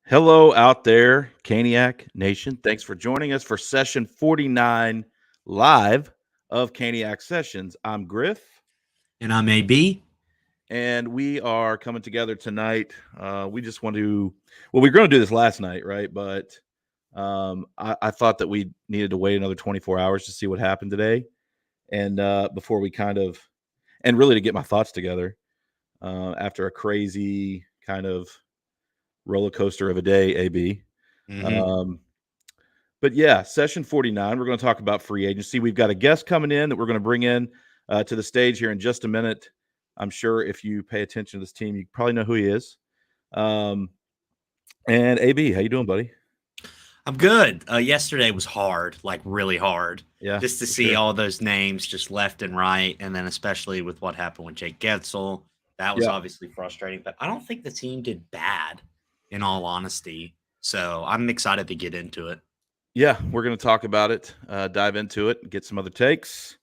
Hello out there, Caniac Nation. Thanks for joining us for session 49 live of Caniac Sessions. I'm Griff, And I'm AB. and we are coming together tonight. We just want to, well, we were going to do this last night, right? But I thought that we needed to wait another 24 hours to see what happened today. And before we and really to get my thoughts together after a crazy kind of roller coaster of a day, AB. Mm-hmm. Um, But yeah, session 49, we're going to talk about free agency. We've got a guest coming in that we're going to bring in to the stage here in just a minute. I'm sure if you pay attention to this team, you probably know who he is. Um, and AB, how you doing, buddy? I'm good. Yesterday was hard, like really hard, Yeah, just to for see sure. all those names just left and right. And then, especially with what happened with Jake Getzel, that was Yeah, obviously frustrating. But I don't think the team did bad, in all honesty. So I'm excited to get into it. yeah, we're going to talk about it, dive into it, get some other takes.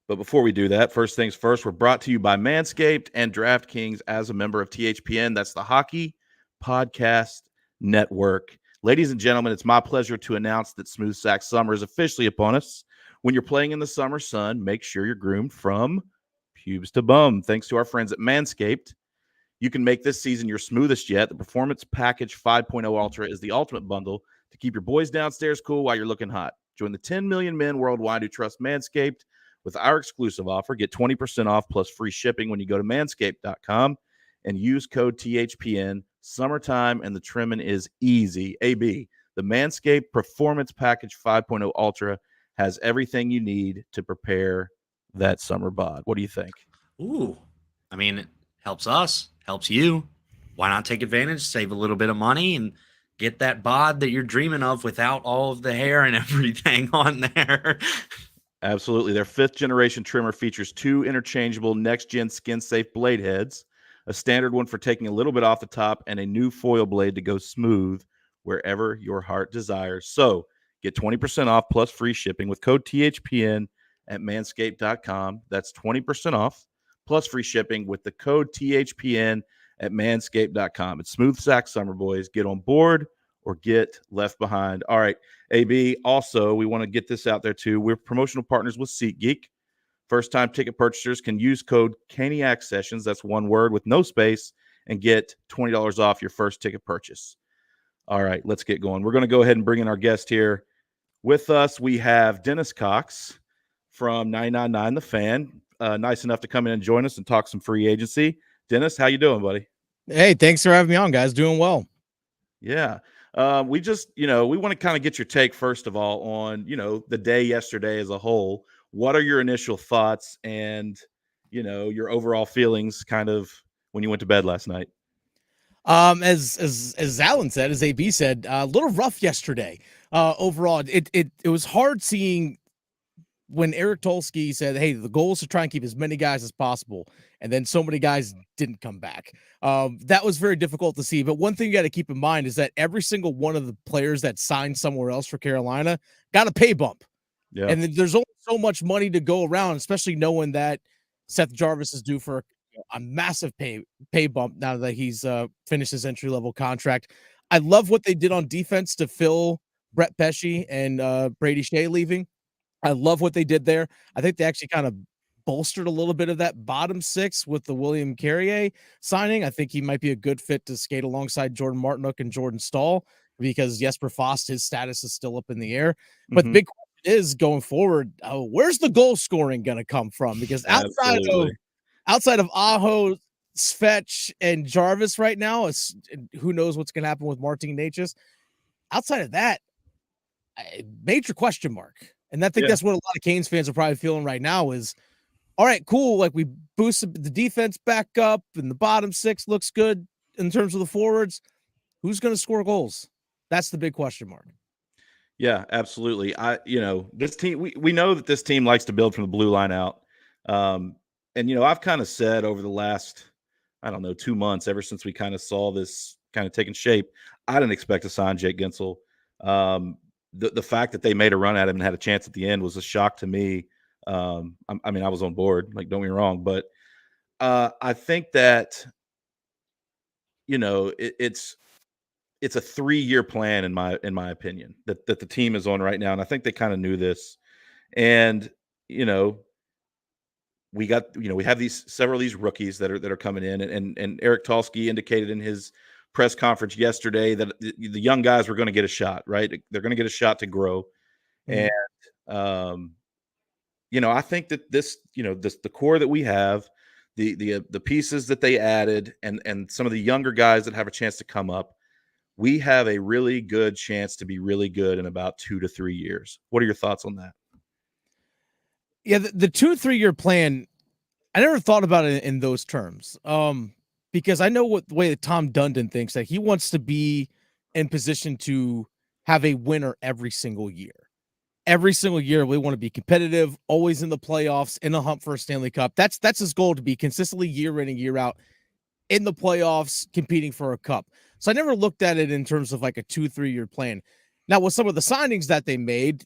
But before we do that, first things first, we're brought to you by Manscaped and DraftKings as a member of THPN. That's the Hockey Podcast Network. Ladies and gentlemen, it's my pleasure to announce that Smooth Sack Summer is officially upon us. When you're playing in the summer sun, make sure you're groomed from pubes to bum. Thanks to our friends at Manscaped, you can make this season your smoothest yet. The Performance Package 5.0 Ultra is the ultimate bundle to keep your boys downstairs cool while you're looking hot. Join the 10 million men worldwide who trust Manscaped with our exclusive offer. Get 20% off plus free shipping when you go to manscaped.com and use code THPN. Summertime and the trimming is easy. AB, the Manscaped Performance Package 5.0 Ultra has everything you need to prepare that summer bod. What do you think? Ooh, I mean, it helps us, helps you. Why not take advantage, save a little bit of money, and get that bod that you're dreaming of without all of the hair and everything on there? Absolutely. Their fifth generation trimmer features two interchangeable next gen skin safe blade heads, a standard one for taking a little bit off the top, and a new foil blade to go smooth wherever your heart desires. So get 20% off plus free shipping with code THPN at manscaped.com. That's 20% off plus free shipping with the code THPN at manscaped.com. It's Smooth Sack Summer, boys. Get on board or get left behind. All right. AB, also, we want to get this out there too. We're promotional partners with SeatGeek. First time ticket purchasers can use code Caniac Sessions, that's one word with no space, and get $20 off your first ticket purchase. All right, let's get going. We're going to go ahead and bring in our guest here. With us, we have Dennis Cox from 999 The Fan. Nice enough to come in and join us and talk some free agency. Dennis, how you doing, buddy? Hey, thanks for having me on, guys. Doing well. Yeah. We just, we want to kind of get your take, first of all, on, the day yesterday as a whole. What are your initial thoughts and, your overall feelings kind of when you went to bed last night? As Alan said, as AB said, a little rough yesterday. Overall, it was hard seeing when Eric Tolsky said, "Hey, the goal is to try and keep as many guys as possible," and then so many guys didn't come back. That was very difficult to see. But one thing you got to keep in mind is that every single one of the players that signed somewhere else for Carolina got a pay bump. Yeah. And there's only so much money to go around, especially knowing that Seth Jarvis is due for a massive pay bump now that he's finished his entry level contract. I love what they did on defense to fill Brett Pesci and Brady Shea leaving. I love what they did there. I think they actually kind of bolstered a little bit of that bottom six with the William Carrier signing. I think he might be a good fit to skate alongside Jordan Martinook and Jordan Stahl because Jesper Fast, his status is still up in the air. But the big question is going forward, where's the goal scoring going to come from? Because outside of Aho, Svetch, and Jarvis right now, who knows what's going to happen with Martin Necas. Outside of that, major question mark. And I think that's what a lot of Canes fans are probably feeling right now is, all right, cool. Like we boosted the defense back up and the bottom six looks good in terms of the forwards. Who's going to score goals? That's the big question mark. Yeah, absolutely. This team, we know that this team likes to build from the blue line out. And, I've kind of said over the last, I don't know, 2 months, ever since we kind of saw this kind of taking shape, I didn't expect to sign Jake Gensel. The fact that they made a run at him and had a chance at the end was a shock to me. I was on board, like, don't get me wrong, but I think that, it's it's a 3-year plan in my opinion that the team is on right now, and I think they kind of knew this. And we have several of these rookies that are coming in, and Eric Tulsky indicated in his press conference yesterday that the young guys were going to get a shot, right? They're going to get a shot to grow. Mhm. And I think that the core that we have, the pieces that they added, and some of the younger guys that have a chance to come up, we have a really good chance to be really good in about 2 to 3 years. What are your thoughts on that? Yeah, the 2-3-year plan, I never thought about it in those terms. Because I know what the way that Tom Dundon thinks, that he wants to be in position to have a winner every single year. Every single year, we want to be competitive, always in the playoffs, in a hunt for a Stanley Cup. That's his goal, to be consistently year in and year out in the playoffs, competing for a cup. So I never looked at it in terms of like a 2-3-year plan. Now, with some of the signings that they made,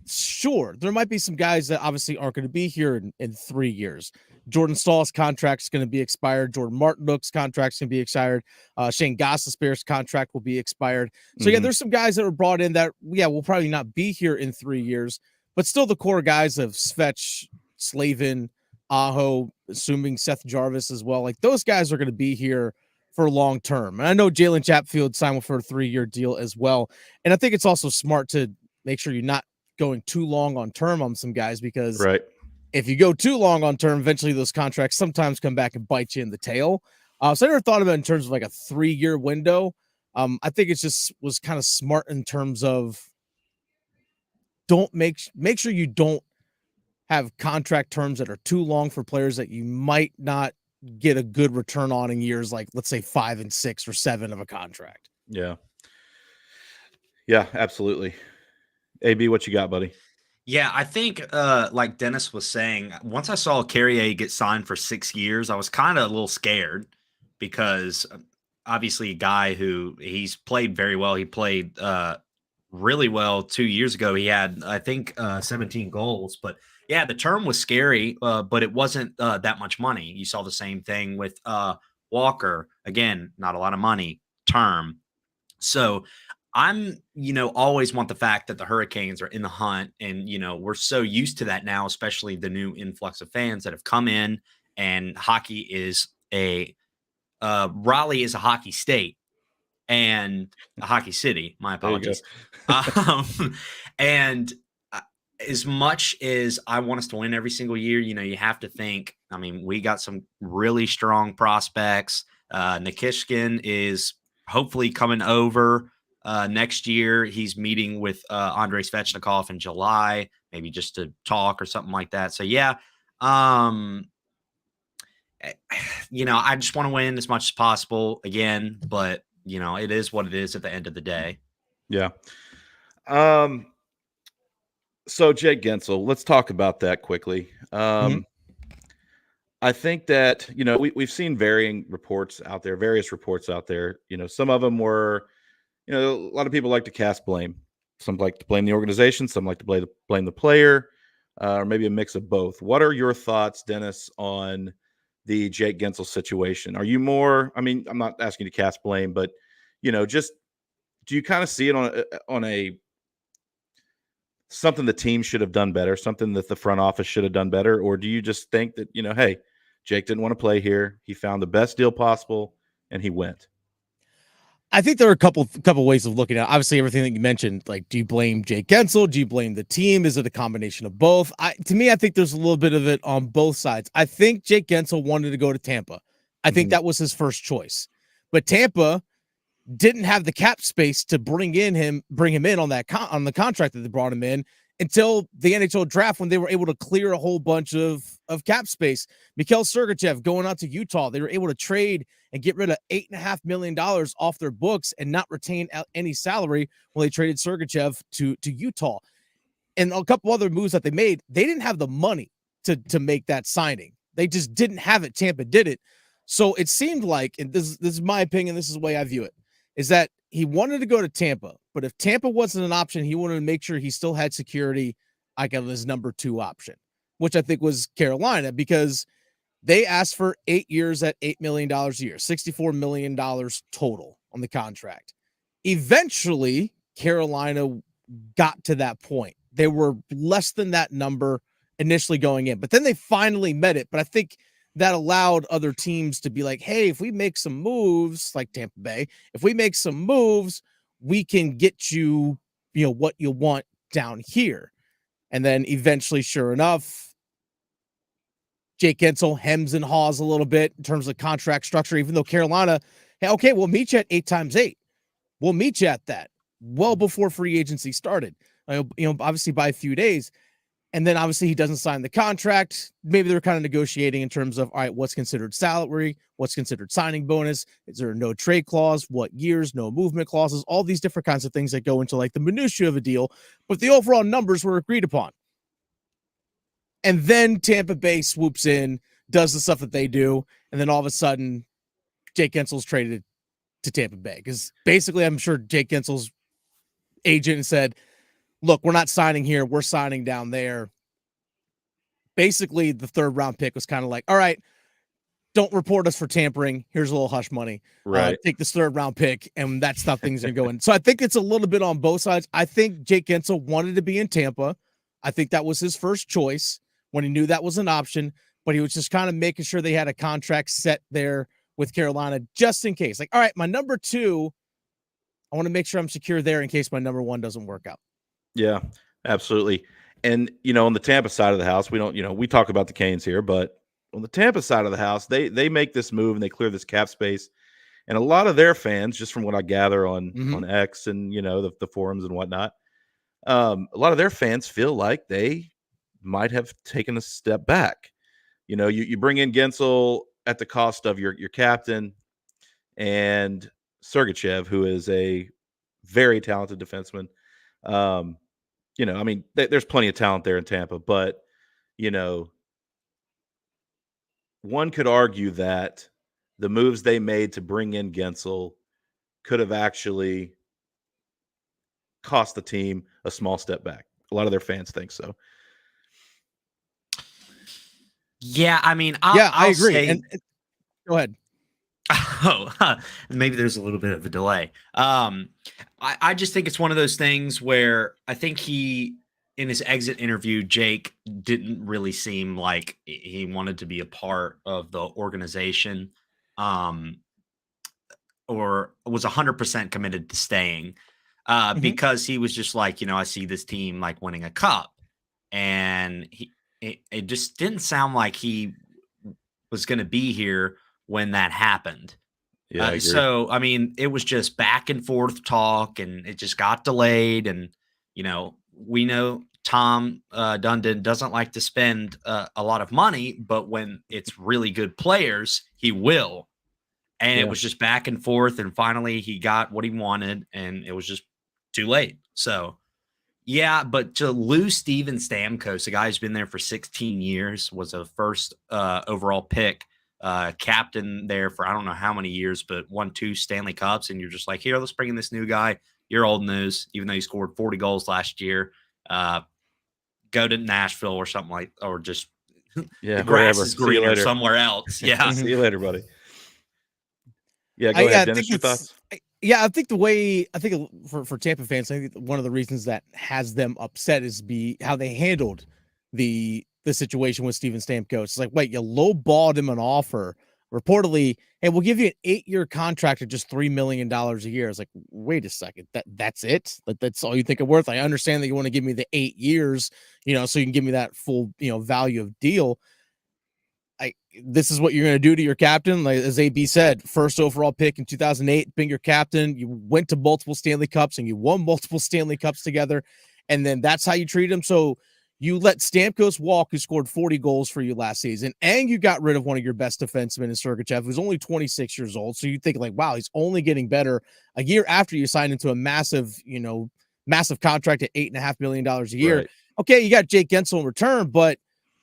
sure, there might be some guys that obviously aren't going to be here in 3 years. Jordan Stahl's contract is going to be expired. Jordan Martinook's contract's going to be expired. Shane Gostisbehere's contract will be expired. So yeah, there's some guys that were brought in that will probably not be here in 3 years, but still the core guys of Svetch, Slavin, Aho, assuming Seth Jarvis as well. Like, those guys are going to be here for long term. And I know Jalen Chatfield signed for a 3-year deal as well. And I think it's also smart to make sure you're not going too long on term on some guys, because Right. if you go too long on term, eventually those contracts sometimes come back and bite you in the tail. So I never thought about it in terms of like a 3-year window. I think it's just was kind of smart in terms of don't make sure you don't have contract terms that are too long for players that you might not get a good return on in years, like let's say 5 and 6 or 7 of a contract. Yeah, absolutely. AB, what you got, buddy? Yeah, I think like Dennis was saying, once I saw Carrier get signed for 6 years, I was kind of a little scared, because obviously a guy who he's played very well. He played really well 2 years ago. He had, I think, 17 goals. But yeah, the term was scary, but it wasn't that much money. You saw the same thing with Walker. Again, not a lot of money, term. So I'm, always want the fact that the Hurricanes are in the hunt. And, we're so used to that now, especially the new influx of fans that have come in. And hockey is Raleigh is a hockey state and a hockey city. My There you go. apologies. And as much as I want us to win every single year, you have to think, I mean, we got some really strong prospects. Nikishkin is hopefully coming over next year. He's meeting with Andrei Svechnikov in July, maybe just to talk or something like that. So yeah, I just want to win as much as possible again, but it is what it is at the end of the day. Yeah. So Jake Gensel, let's talk about that quickly. I think that, we've seen various reports out there. Some of them were, a lot of people like to cast blame. Some like to blame the organization. Some like to blame the player, or maybe a mix of both. What are your thoughts, Dennis, on the Jake Gensel situation? Are you more, I'm not asking you to cast blame, but, just do you kind of see it on a something the team should have done better, something that the front office should have done better? Or do you just think that, hey, Jake didn't want to play here. He found the best deal possible and he went? I think there are a couple ways of looking at it. Obviously, everything that you mentioned, like, do you blame Jake Gensel? Do you blame the team? Is it a combination of both? To me, I think there's a little bit of it on both sides. I think Jake Gensel wanted to go to Tampa. I think that was his first choice. But Tampa didn't have the cap space to bring him in on the contract that they brought him in until the NHL draft, when they were able to clear a whole bunch of cap space. Mikhail Sergachev going out to Utah, they were able to trade and get rid of $8.5 million off their books and not retain any salary when they traded Sergachev to Utah. And a couple other moves that they made, they didn't have the money to make that signing. They just didn't have it. Tampa did it. So it seemed like, and this is my opinion, this is the way I view it, is that he wanted to go to Tampa, but if Tampa wasn't an option, he wanted to make sure he still had security, like, on his number 2 option, which I think was Carolina, because they asked for 8 years at $8 million a year, $64 million total on the contract. Eventually, Carolina got to that point. They were less than that number initially going in, but then they finally met it. But I think that allowed other teams to be like, hey, if we make some moves, like Tampa Bay, if we make some moves, we can get you, what you want down here. And then eventually, sure enough, Jake Gensel hems and haws a little bit in terms of contract structure, even though Carolina, hey, okay, we'll meet you at 8x8. We'll meet you at that well before free agency started, obviously by a few days. And then obviously he doesn't sign the contract. Maybe they're kind of negotiating in terms of, all right, what's considered salary? What's considered signing bonus? Is there a no trade clause? What years? No movement clauses? All these different kinds of things that go into like the minutiae of a deal. But the overall numbers were agreed upon. And then Tampa Bay swoops in, does the stuff that they do. And then all of a sudden, Jake Gensel's traded to Tampa Bay. Because basically, I'm sure Jake Gensel's agent said, look, we're not signing here. We're signing down there. Basically, the third round pick was kind of like, all right, don't report us for tampering. Here's a little hush money. Right. Take this third round pick, and that's how things are going. So I think it's a little bit on both sides. I think Jake Gensel wanted to be in Tampa. I think that was his first choice when he knew that was an option, but he was just kind of making sure they had a contract set there with Carolina just in case. Like, all right, my number 2, I want to make sure I'm secure there in case my number 1 doesn't work out. Yeah, absolutely. And, on the Tampa side of the house, we don't, we talk about the Canes here, but on the Tampa side of the house, they make this move and they clear this cap space. And a lot of their fans, just from what I gather on X and, the forums and whatnot, a lot of their fans feel like they might have taken a step back. You bring in Gensel at the cost of your captain and Sergachev, who is a very talented defenseman. There's plenty of talent there in Tampa, but, one could argue that the moves they made to bring in Gensel could have actually cost the team a small step back. A lot of their fans think so. Yeah, I mean, I agree. And go ahead. Oh, maybe there's a little bit of a delay. I just think it's one of those things where I think he, in his exit interview, Jake didn't really seem like he wanted to be a part of the organization, or was 100% committed to staying, because he was just like, I see this team like winning a cup, and it just didn't sound like he was going to be here when that happened. Yeah, so, I mean, it was just back and forth talk, and it just got delayed. And, we know Tom Dundon doesn't like to spend a lot of money, but when it's really good players, he will. And it was just back and forth. And finally, he got what he wanted, and it was just too late. So, yeah, but to lose Steven Stamkos, a guy who's been there for 16 years, was a first overall pick, captain there for I don't know how many years, but won 2 Stanley Cups, and you're just like, here, let's bring in this new guy. You're old news, even though he scored 40 goals last year. Go to Nashville or something like, or just the grass is greener somewhere else. Yeah. See you later, buddy. Yeah, go ahead, Dennis, your thoughts? Yeah, I think for Tampa fans, I think one of the reasons that has them upset is how they handled the situation with Steven Stamkos. It's like, wait, you lowballed him an offer. Reportedly, hey, we'll give you an 8-year contract at just $3 million a year. It's like, wait a second, that's it? That's all you think it's worth? I understand that you want to give me the 8 years, so you can give me that full, value of deal. This is what you're going to do to your captain. Like, as AB said, first overall pick in 2008, being your captain, you went to multiple Stanley Cups and you won multiple Stanley Cups together. And then that's how you treat him. So you let Stamkos walk, who scored 40 goals for you last season, and you got rid of one of your best defensemen in Sergachev, who's only 26 years old. So you think like, wow, he's only getting better a year after you signed into a massive contract at $8.5 million a year. Right. Okay, you got Jake Gensel in return, but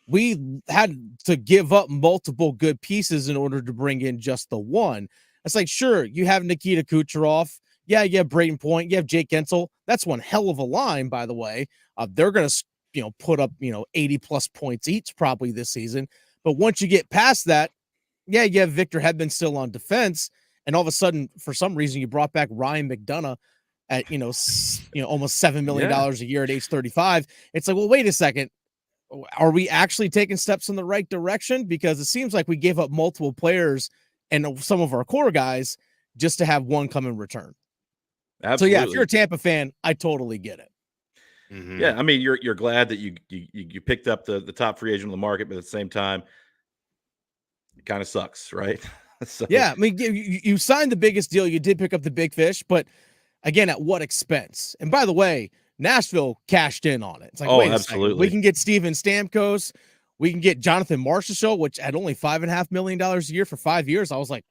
we had to give up multiple good pieces in order to bring in just the one. It's like, sure, you have Nikita Kucherov. Yeah, you have Brayden Point. You have Jake Gensel. That's one hell of a line, by the way. They're going to, put up, 80 plus points each probably this season. But once you get past that, yeah, you have Victor Hedman still on defense. and all of a sudden, for some reason, you brought back Ryan McDonough at almost $7 million a year at age 35. It's like, well, wait a second. Are we actually taking steps in the right direction? Because it seems like we gave up multiple players and some of our core guys just to have one come in return. Absolutely. So yeah, if you're a Tampa fan, I totally get it. Mhm. Yeah, I mean, you're glad that you picked up the top free agent on the market, but at the same time, it kind of sucks, right? So Yeah, I mean, you signed the biggest deal. You did pick up the big fish, but again, at what expense? And by the way, Nashville cashed in on it. It's like, wait a second, we absolutely. can get Steven Stamkos, we can get Jonathan Marchessault, which at only $5.5 million a year for 5 years. I was like,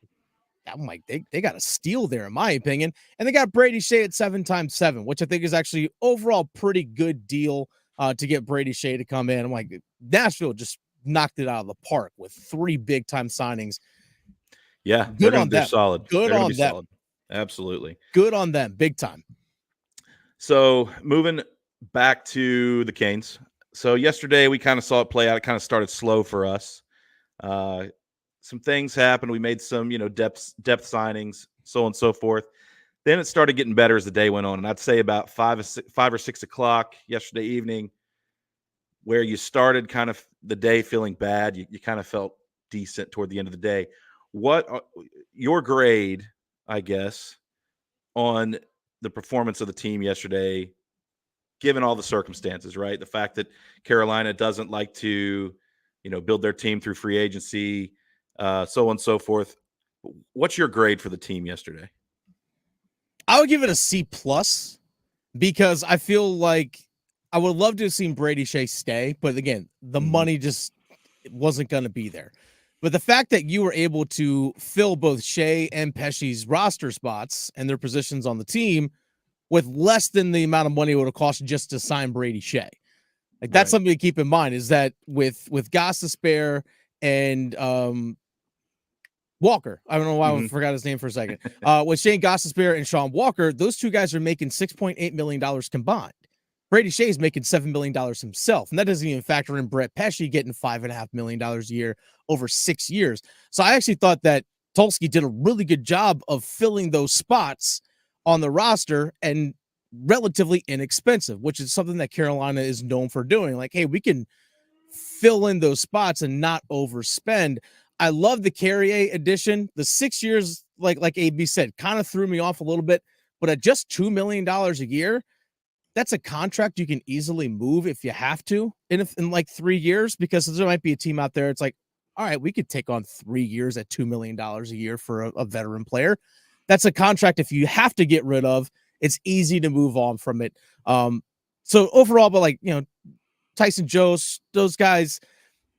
I'm like, they got a steal there, in my opinion. And they got Brady Shea at 7x7, which I think is actually overall pretty good deal to get Brady Shea to come in. I'm like, Nashville just knocked it out of the park with 3 big time signings. Yeah, Good on they're them. solid. Good They're gonna on be them. solid. Absolutely. Good on them, big time. So moving back to the Canes. So yesterday we kind of saw it play out. It kind of started slow for us. Some things happened. We made some, depth signings, so on and so forth. Then it started getting better as the day went on, and I'd say about 5 or 6 o'clock yesterday evening, where you started kind of the day feeling bad, you kind of felt decent toward the end of the day. What your grade, I guess, on the performance of the team yesterday, given all the circumstances, right? The fact that Carolina doesn't like to, build their team through free agency, so on and so forth. What's your grade for the team yesterday? I would give it a C plus because I feel like I would love to have seen Brady Shea stay, but again, the money just wasn't going to be there. But the fact that you were able to fill both Shea and Pesci's roster spots and their positions on the team with less than the amount of money it would have cost just to sign Brady Shea. Like that's Right. something to keep in mind is that with Gostisbehere and Walker, I don't know why I forgot his name for a second. With Shane Gostisbehere and Sean Walker, those two guys are making $6.8 million combined. Brady Shea is making $7 million himself, and that doesn't even factor in Brett Pesce getting $5.5 million a year over 6 years. So I actually thought that Tulski did a really good job of filling those spots on the roster and relatively inexpensive, which is something that Carolina is known for doing. Like, hey, we can fill in those spots and not overspend. I love the Carrier edition. The 6 years, like AB said, kind of threw me off a little bit, but at just $2 million a year, that's a contract you can easily move if you have to in like 3 years, because there might be a team out there. It's like, all right, we could take on 3 years at $2 million a year for a veteran player. That's a contract. If you have to get rid of, it's easy to move on from it. So overall, but Tyson Jost, those guys,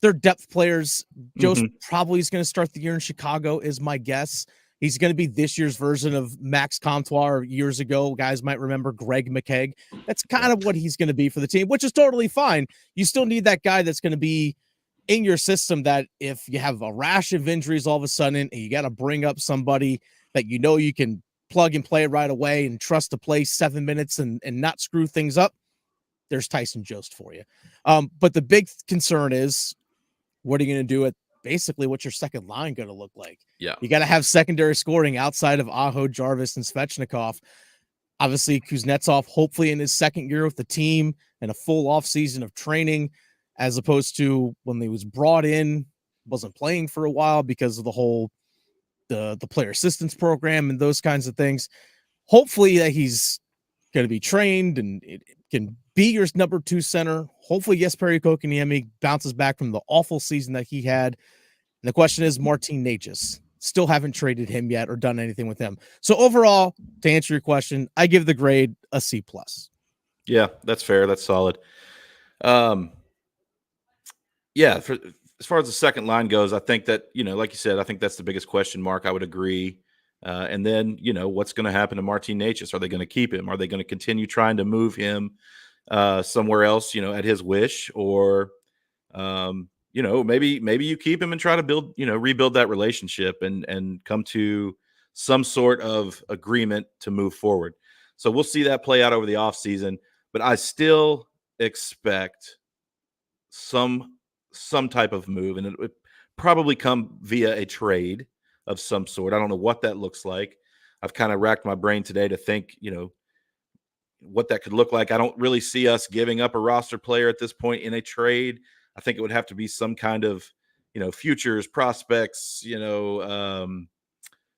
they're depth players. Jost probably is going to start the year in Chicago, is my guess. He's going to be this year's version of Max Comtois years ago. Guys might remember Greg McKegg. That's kind of what he's going to be for the team, which is totally fine. You still need that guy that's going to be in your system that if you have a rash of injuries all of a sudden and you got to bring up somebody that you can plug and play right away and trust to play 7 minutes and not screw things up, there's Tyson Jost for you. But the big concern is, what are you going to do at basically what's your second line going to look like? Yeah. You got to have secondary scoring outside of Aho, Jarvis, and Svechnikov. Obviously, Kuznetsov, hopefully in his second year with the team and a full offseason of training, as opposed to when he was brought in, wasn't playing for a while because of the whole the player assistance program and those kinds of things. Hopefully that he's going to be trained and it can be your number 2 center. Hopefully, Jesperi Kotkaniemi bounces back from the awful season that he had. And the question is, Martin Necas. Still haven't traded him yet or done anything with him. So overall, to answer your question, I give the grade a C+. Yeah, that's fair. That's solid. Yeah, as far as the second line goes, I think that, like you said, I think that's the biggest question mark. I would agree. And then, what's going to happen to Martin Necas? Are they going to keep him? Are they going to continue trying to move him somewhere else, at his wish? Or, maybe you keep him and try to build, rebuild that relationship and come to some sort of agreement to move forward. So we'll see that play out over the offseason. But I still expect some type of move, and it would probably come via a trade. of some sort. I don't know what that looks like. I've kind of racked my brain today to think, what that could look like. I don't really see us giving up a roster player at this point in a trade. I think it would have to be some kind of, futures, prospects,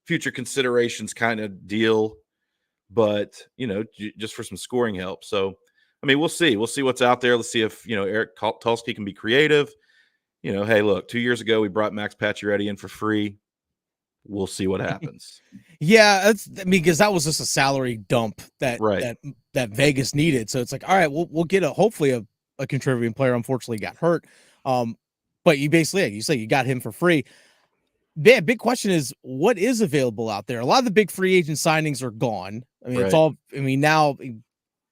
future considerations kind of deal. But, just for some scoring help. So, I mean, we'll see. We'll see what's out there. Let's see if, Eric Tulsky can be creative. Hey, look, 2 years ago, we brought Max Pacioretty in for free. We'll see what happens. Yeah, because that was just a salary dump that Right. that Vegas needed. So it's like, all right, we'll get hopefully a contributing player. Unfortunately, got hurt. But you basically, you say you got him for free. Yeah, big question is what is available out there. A lot of the big free agent signings are gone. I mean, it's Right. all. I mean, now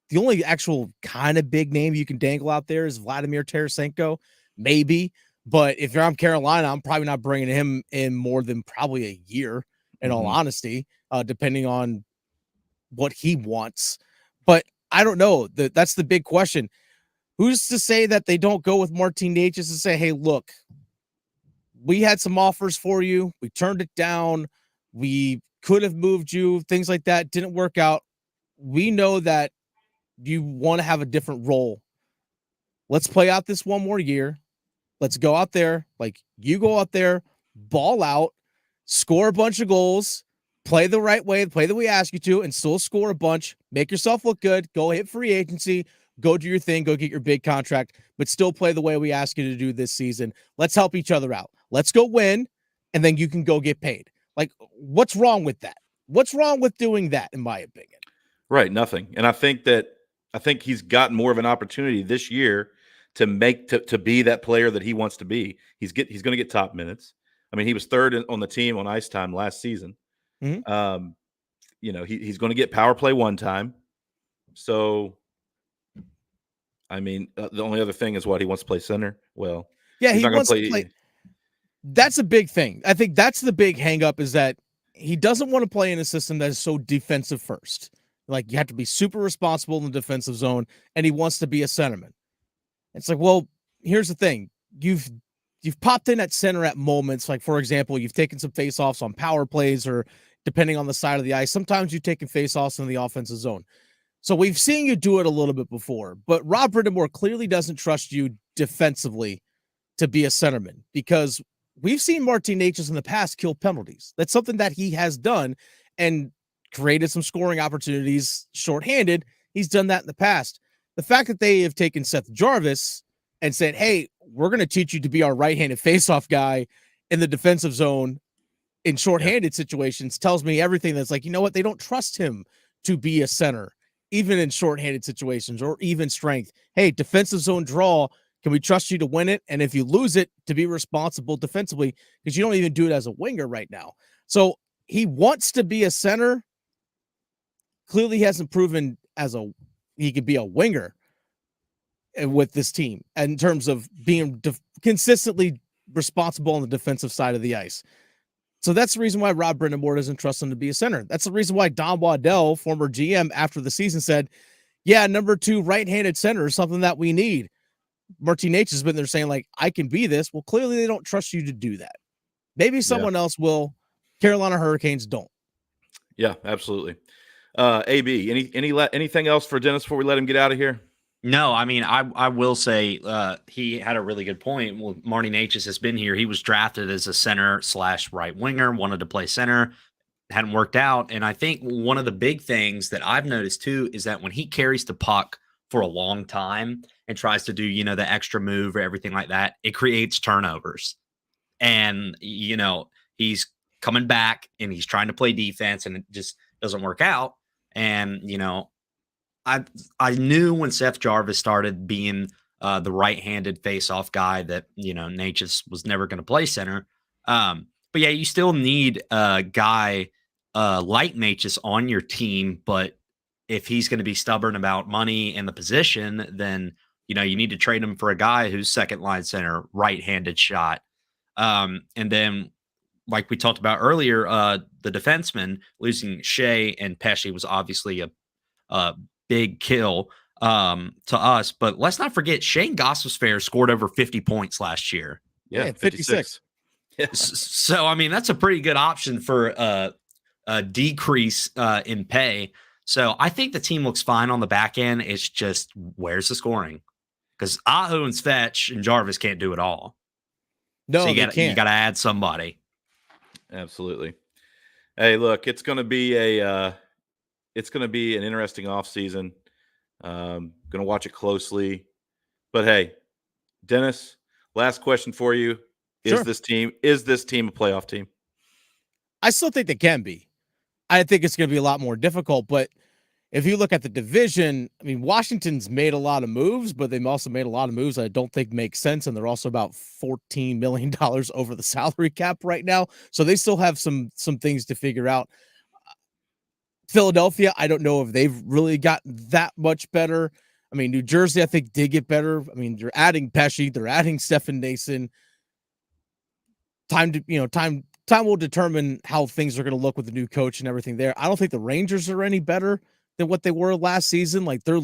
the only actual kind of big name you can dangle out there is Vladimir Tarasenko, maybe. But if I'm Carolina, I'm probably not bringing him in more than probably a year, in all honesty, depending on what he wants. But I don't know. That's the big question. Who's to say that they don't go with Martin Necas and say, hey, look, we had some offers for you. We turned it down. We could have moved you. Things like that didn't work out. We know that you want to have a different role. Let's play out this one more year. Let's go out there. Like, you go out there, ball out, score a bunch of goals, play the right way, play the way we ask you to, and still score a bunch. Make yourself look good. Go hit free agency. Go do your thing. Go get your big contract, but still play the way we ask you to do this season. Let's help each other out. Let's go win, and then you can go get paid. Like, what's wrong with that? What's wrong with doing that, in my opinion? Right, nothing. And I think he's got more of an opportunity this year to be that player that he wants to be. He's going to get top minutes. I mean, he was third on the team on ice time last season. He's going to get power play one time. So, I mean, the only other thing is what he wants to play center. Well, yeah, he's he not wants play, to play. That's a big thing. I think that's the big hang up, is that he doesn't want to play in a system that is so defensive first. Like, you have to be super responsible in the defensive zone, and he wants to be a centerman. It's like, well, here's the thing. You've popped in at center at moments. Like, for example, you've taken some faceoffs on power plays, or depending on the side of the ice, sometimes you've taken faceoffs in the offensive zone. So we've seen you do it a little bit before, but Rob Brindamore clearly doesn't trust you defensively to be a centerman, because we've seen Martin Necas in the past kill penalties. That's something that he has done and created some scoring opportunities shorthanded. He's done that in the past. The fact that they have taken Seth Jarvis and said, hey, we're going to teach you to be our right-handed faceoff guy in the defensive zone in shorthanded situations tells me everything. That's like, you know what? They don't trust him to be a center, even in shorthanded situations or even strength. Hey, defensive zone draw. Can we trust you to win it? And if you lose it, to be responsible defensively, because you don't even do it as a winger right now. So he wants to be a center. Clearly he hasn't proven he could be a winger with this team in terms of being consistently responsible on the defensive side of the ice. So that's the reason why Rob Brindamore doesn't trust him to be a center. That's the reason why Don Waddell, former GM, after the season said, yeah, number 2 right-handed center is something that we need. Martin Necas has been there saying, like, I can be this. Well, clearly they don't trust you to do that. Maybe someone else will. Carolina Hurricanes don't. Yeah, absolutely. AB, anything else for Dennis before we let him get out of here? No, I mean, I will say he had a really good point. Well, Marty Necas has been here. He was drafted as a center / right winger, wanted to play center, hadn't worked out. And I think one of the big things that I've noticed too is that when he carries the puck for a long time and tries to do, the extra move or everything like that, it creates turnovers. And, he's coming back and he's trying to play defense and it just doesn't work out. And, I knew when Seth Jarvis started being the right-handed face-off guy that, Necas was never going to play center. But yeah, you still need a guy like Necas on your team. But if he's going to be stubborn about money and the position, then, you need to trade him for a guy who's second-line center, right-handed shot. And then, like we talked about earlier, the defenseman losing Shea and Pesce was obviously a big kill to us, but let's not forget Shane Gostisbehere scored over 50 points last year. Yeah, 56. So, I mean, that's a pretty good option for a decrease in pay. So I think the team looks fine on the back end. It's just where's the scoring? Because Ahu and Fetch and Jarvis can't do it all. No, So they you can't. got to add somebody. Absolutely. Hey, look, it's going to be an interesting offseason. Going to watch it closely. But hey, Dennis, last question for you. Sure. Is this team a playoff team? I still think they can be. I think it's going to be a lot more difficult, but if you look at the division, I mean, Washington's made a lot of moves, but they've also made a lot of moves I don't think make sense, and they're also about $14 million over the salary cap right now, so they still have some things to figure out. Philadelphia, I don't know if they've really gotten that much better. I mean, New Jersey, I think, did get better. I mean, they're adding Pesci, they're adding Stefan Nason. Time will determine how things are going to look with the new coach and everything there. I don't think the Rangers are any better than what they were last season. Like they're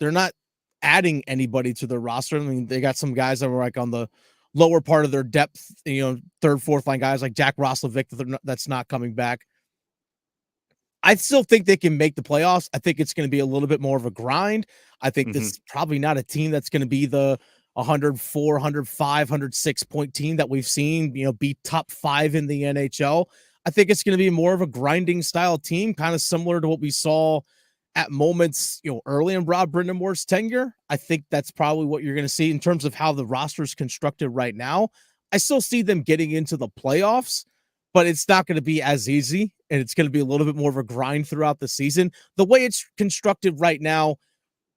not adding anybody to their roster. I mean, they got some guys that were like on the lower part of their depth, third, fourth line guys like Jack Roslovic that's not coming back. I still think they can make the playoffs. I think it's going to be a little bit more of a grind. I think this is probably not a team that's going to be the 104, 105, 106 point team that we've seen, be top 5 in the NHL. I think it's going to be more of a grinding style team, kind of similar to what we saw at moments, early in Rob Brindamore's tenure. I think that's probably what you're going to see in terms of how the roster is constructed right now. I still see them getting into the playoffs, but it's not going to be as easy, and it's going to be a little bit more of a grind throughout the season. The way it's constructed right now,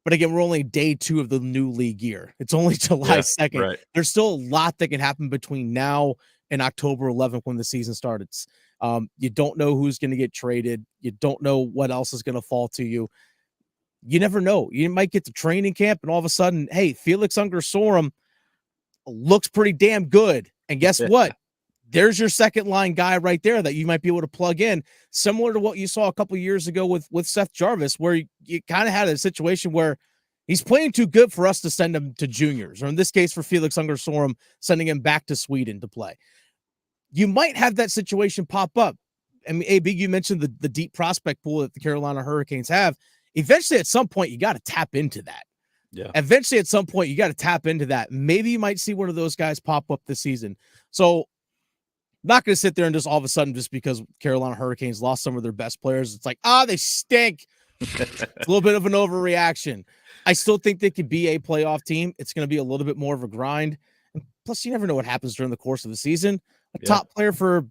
but again, we're only day 2 of the new league year. It's only July 2nd. Right. There's still a lot that can happen between now and October 11th when the season starts. You don't know who's going to get traded. You don't know what else is going to fall to you. You never know. You might get to training camp, and all of a sudden, hey, Felix Unger-Sorum looks pretty damn good. And guess what? There's your second line guy right there that you might be able to plug in, similar to what you saw a couple years ago with Seth Jarvis, where you kind of had a situation where he's playing too good for us to send him to juniors, or in this case for Felix Unger-Sorum, sending him back to Sweden to play. You might have that situation pop up. I mean, AB, you mentioned the deep prospect pool that the Carolina Hurricanes have. Eventually, at some point, you got to tap into that. Yeah. Eventually, at some point, you got to tap into that. Maybe you might see one of those guys pop up this season. So, not going to sit there and just all of a sudden, just because Carolina Hurricanes lost some of their best players, it's like, they stink. It's a little bit of an overreaction. I still think they could be a playoff team. It's going to be a little bit more of a grind. And plus, you never know what happens during the course of the season. A top player for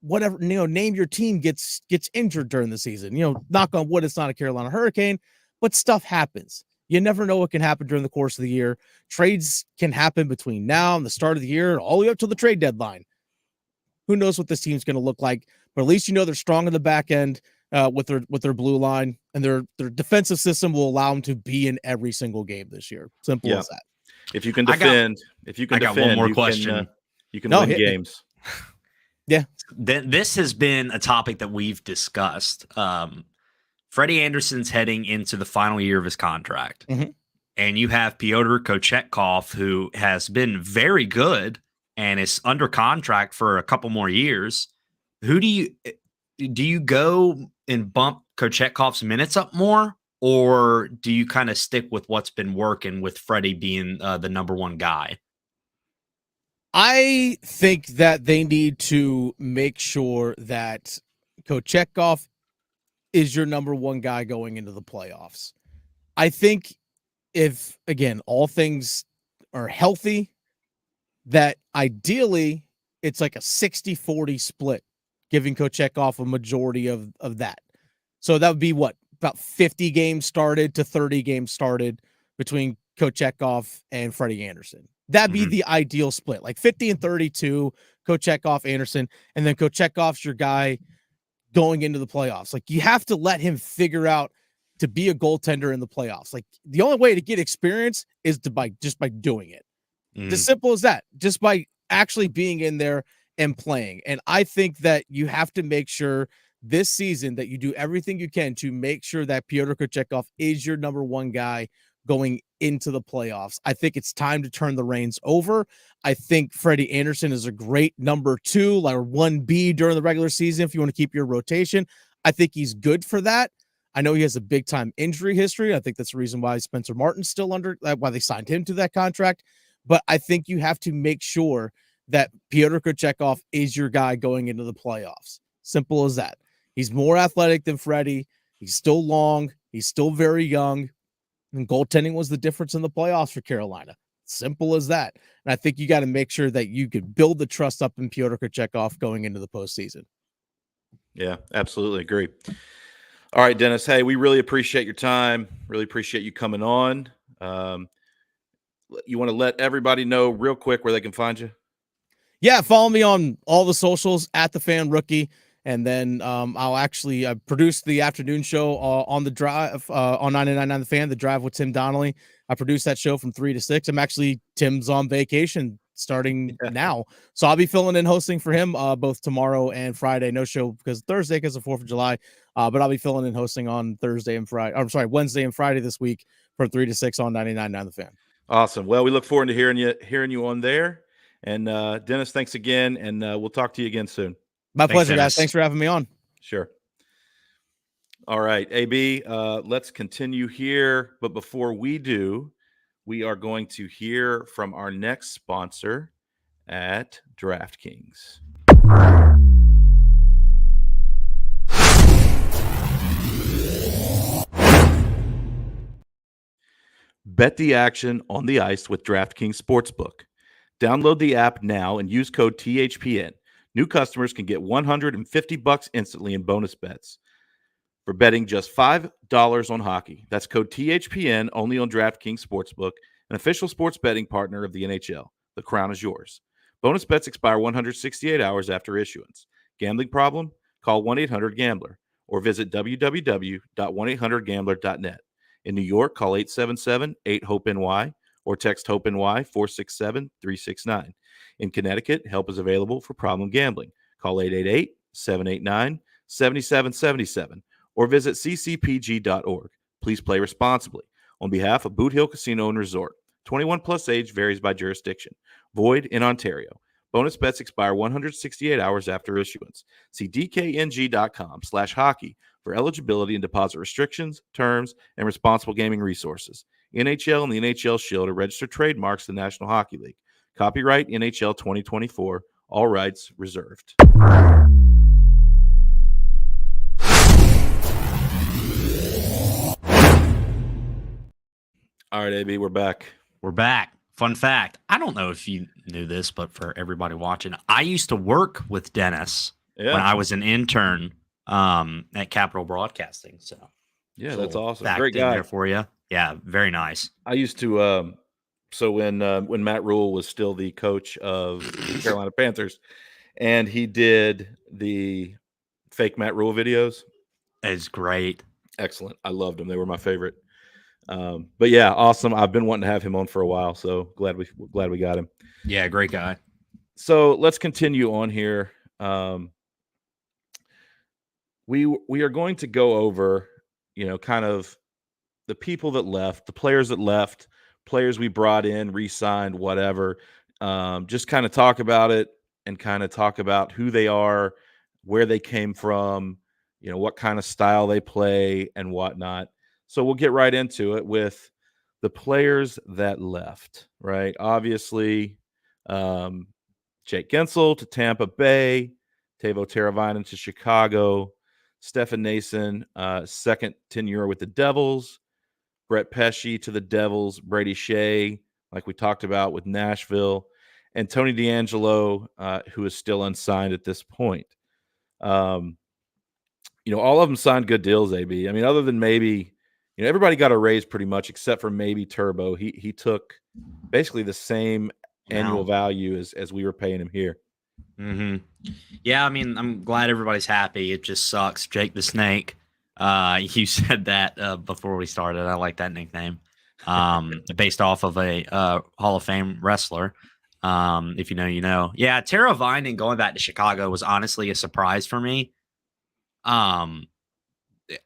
whatever, name your team gets injured during the season. Knock on wood, it's not a Carolina Hurricane, but stuff happens. You never know what can happen during the course of the year. Trades can happen between now and the start of the year, all the way up to the trade deadline. Who knows what this team's going to look like? But at least they're strong in the back end with their blue line, and their defensive system will allow them to be in every single game this year. Simple as that. If you can defend, I got one more question. You can win games. Yeah. This has been a topic that we've discussed. Freddie Andersen's heading into the final year of his contract, and you have Pyotr Kochetkov, who has been very good and is under contract for a couple more years. Who do you go and bump Kochetkov's minutes up more, or do you kind of stick with what's been working with Freddie being the number one guy? I think that they need to make sure that Kochetkov is your number one guy going into the playoffs. I think if, again, all things are healthy, that ideally it's like a 60-40 split, giving Kochetkov a majority of that. So that would be what, about 50 games started to 30 games started between Kochetkov and Freddie Andersen. That'd be the ideal split, like 50 and 32, Kochetkov, Andersen, and then Kochetkov's your guy going into the playoffs. Like, you have to let him figure out to be a goaltender in the playoffs. Like, the only way to get experience is just by doing it. As simple as that, just by actually being in there and playing. And I think that you have to make sure this season that you do everything you can to make sure that Pyotr Kochetkov is your number one guy going into the playoffs. I think it's time to turn the reins over. I think Freddie Anderson is a great number 2, like 1B during the regular season if you want to keep your rotation. I think he's good for that. I know he has a big time injury history. I think that's the reason why Spencer Martin's still under, why they signed him to that contract. But I think you have to make sure that Pyotr Kochetkov is your guy going into the playoffs. Simple as that. He's more athletic than Freddie. He's still long. He's still very young. And goaltending was the difference in the playoffs for Carolina. Simple as that. And I think you got to make sure that you could build the trust up in Pyotr Kochetkov going into the postseason. Yeah, absolutely agree. All right, Dennis. Hey, we really appreciate your time. Really appreciate you coming on. You want to let everybody know real quick where they can find you? Yeah, follow me on all the socials at the Fan Rookie. And then I'll actually produce the afternoon show on the drive on 99.9 The Fan, The Drive with Tim Donnelly. I produce that show from 3 to 6. Tim's on vacation starting now. So I'll be filling in hosting for him both tomorrow and Friday. No show because Thursday because of 4th of July. But I'll be filling in hosting on Wednesday and Friday this week from 3 to 6 on 99.9 The Fan. Awesome. Well, we look forward to hearing you on there. And Dennis, thanks again. And we'll talk to you again soon. My pleasure, Dennis. guys. Thanks for having me on. Sure. All right, AB, let's continue here. But before we do, we are going to hear from our next sponsor at DraftKings. Bet the action on the ice with DraftKings Sportsbook. Download the app now and use code THPN. New customers can get $150 instantly in bonus bets for betting just $5 on hockey. That's code THPN only on DraftKings Sportsbook, an official sports betting partner of the NHL. The crown is yours. Bonus bets expire 168 hours after issuance. Gambling problem? Call 1-800-GAMBLER or visit www.1800gambler.net. In New York, call 877-8-HOPE-NY or text HOPE-NY 467-369. In Connecticut, help is available for problem gambling. Call 888-789-7777 or visit ccpg.org. Please play responsibly. On behalf of Boot Hill Casino and Resort, 21 plus age varies by jurisdiction. Void in Ontario. Bonus bets expire 168 hours after issuance. See dkng.com/hockey for eligibility and deposit restrictions, terms, and responsible gaming resources. NHL and the NHL Shield are registered trademarks of the National Hockey League. Copyright NHL 2024. All rights reserved. All right, AB, we're back. We're back. Fun fact. I don't know if you knew this, but for everybody watching, I used to work with Dennis when I was an intern at Capital Broadcasting. So yeah, that's awesome. Fact Great in guy there for you. Yeah, very nice. I used to so when Matt Rule was still the coach of the Carolina Panthers, and he did the fake Matt Rule videos. It's great. Excellent. I loved them. They were my favorite. But yeah, awesome. I've been wanting to have him on for a while, so glad we got him. Yeah, great guy. So let's continue on here. We are going to go over, kind of the people that left, the players that left, players we brought in, re-signed, whatever. Just kind of talk about it and kind of talk about who they are, where they came from, what kind of style they play and whatnot. So we'll get right into it with the players that left, right? Obviously, Jake Gensel to Tampa Bay, Teuvo Teravainen to Chicago, Stefan Nason, second tenure with the Devils, Brett Pesce to the Devils, Brady Shea, like we talked about with Nashville, and Tony DeAngelo, who is still unsigned at this point. All of them signed good deals, AB. I mean, other than maybe – everybody got a raise pretty much except for maybe Turbo. He took basically the same annual value as we were paying him here. Mm-hmm. Yeah, I mean, I'm glad everybody's happy. It just sucks. Jake the Snake. You said that before we started. I like that nickname. Based off of a Hall of Fame wrestler. If you know, you know. Yeah, Teravainen going back to Chicago was honestly a surprise for me.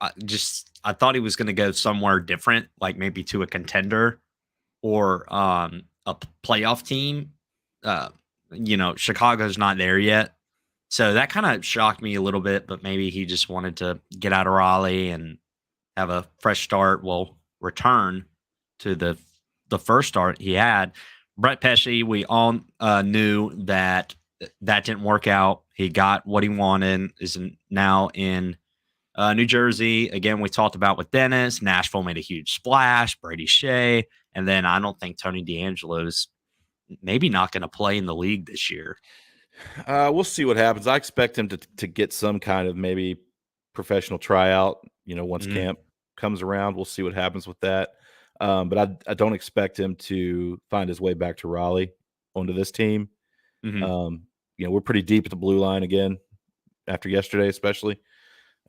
I thought he was going to go somewhere different, like maybe to a contender or a playoff team. Uh, Chicago's not there yet. So that kind of shocked me a little bit, but maybe he just wanted to get out of Raleigh and have a fresh start. Well, return to the first start he had. Brett Pesce, we all knew that that didn't work out. He got what he wanted. Now in New Jersey. Again, we talked about with Dennis. Nashville made a huge splash. Brady Shea, and then I don't think Tony DeAngelo's maybe not going to play in the league this year. We'll see what happens. I expect him to get some kind of maybe professional tryout. Once camp comes around, we'll see what happens with that. But I don't expect him to find his way back to Raleigh onto this team. We're pretty deep at the blue line again after yesterday, especially.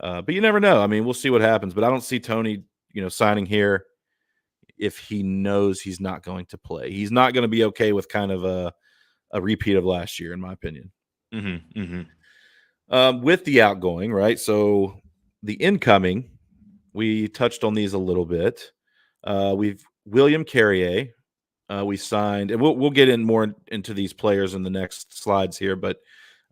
But you never know. I mean, we'll see what happens. But I don't see Tony, signing here if he knows he's not going to play. He's not going to be okay with kind of a repeat of last year, in my opinion. With the outgoing, right? So the incoming, we touched on these a little bit. We've William Carrier. We signed, and we'll get in more into these players in the next slides here. But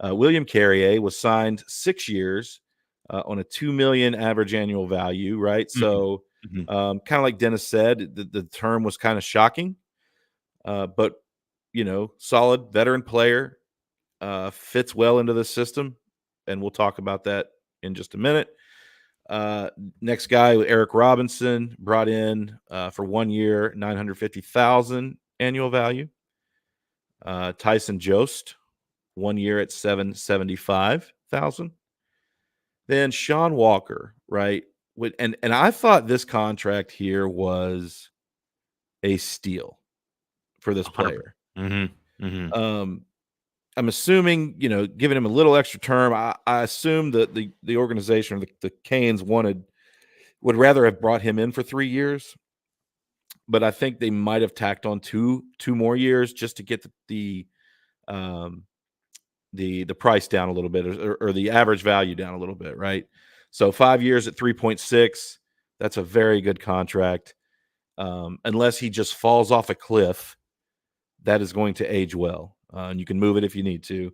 William Carrier was signed 6 years on a $2 million average annual value, right? So kind of like Dennis said, the term was kind of shocking, but solid veteran player, fits well into the system, and we'll talk about that in just a minute. Next guy, Eric Robinson, brought in for 1 year, $950,000 annual value. Tyson Jost, 1 year at $775,000. Then Sean Walker, right? And I thought this contract here was a steal for this player. I'm assuming, giving him a little extra term. I assume that the organization, or the Canes, would rather have brought him in for 3 years, but I think they might have tacked on two more years just to get the price down a little bit, or the average value down a little bit, right? So 5 years at 3.6, that's a very good contract. Unless he just falls off a cliff, that is going to age well. And you can move it if you need to.